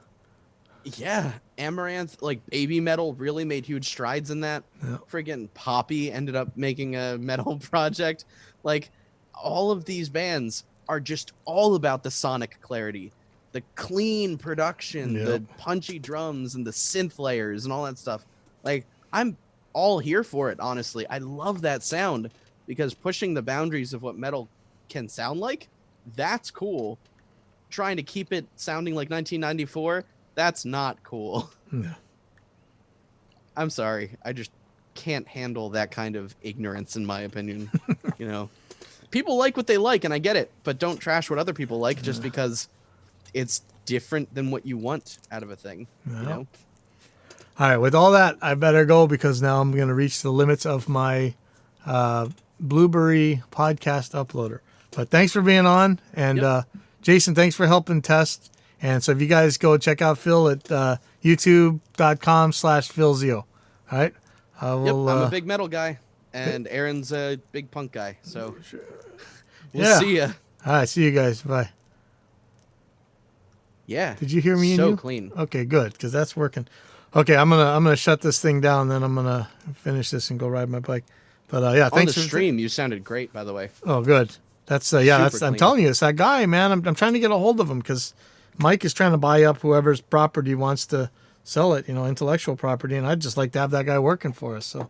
Yeah, Amaranth, like baby metal, really made huge strides in that. Yeah. Friggin' Poppy ended up making a metal project. Like, all of these bands are just all about the sonic clarity, the clean production, the punchy drums, and the synth layers and all that stuff. Like, I'm all here for it, honestly. I love that sound, because pushing the boundaries of what metal can sound like, that's cool. Trying to keep it sounding like 1994, that's not cool. No. I'm sorry. I just can't handle that kind of ignorance, in my opinion. People like what they like, and I get it, but don't trash what other people like just because it's different than what you want out of a thing. All right. With all that, I better go, because now I'm going to reach the limits of my Blueberry podcast uploader. But thanks for being on. And Jason, thanks for helping test. And so if you guys go check out Phil at youtube.com/PhilZio. All right. I'm a big metal guy, and Aaron's a big punk guy. So we'll see ya. All right. See you guys. Bye. Yeah. Did you hear me? So clean. Okay, good, because that's working. Okay, I'm gonna shut this thing down. Then I'm gonna finish this and go ride my bike. But thanks on the stream. You sounded great, by the way. Oh, good. That's I'm telling you, it's that guy, man. I'm trying to get a hold of him, because Mike is trying to buy up whoever's property wants to sell it, intellectual property, and I'd just like to have that guy working for us. So,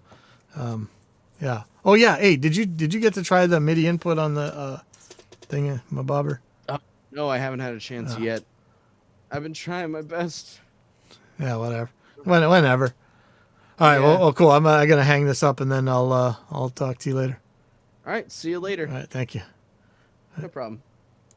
yeah. Oh yeah. Hey, did you get to try the MIDI input on the thing, my bobber? No, I haven't had a chance yet. I've been trying my best. Yeah, whatever. Whenever. All right. Well, cool. I'm gonna hang this up, and then I'll talk to you later. All right. See you later. All right. Thank you. No problem.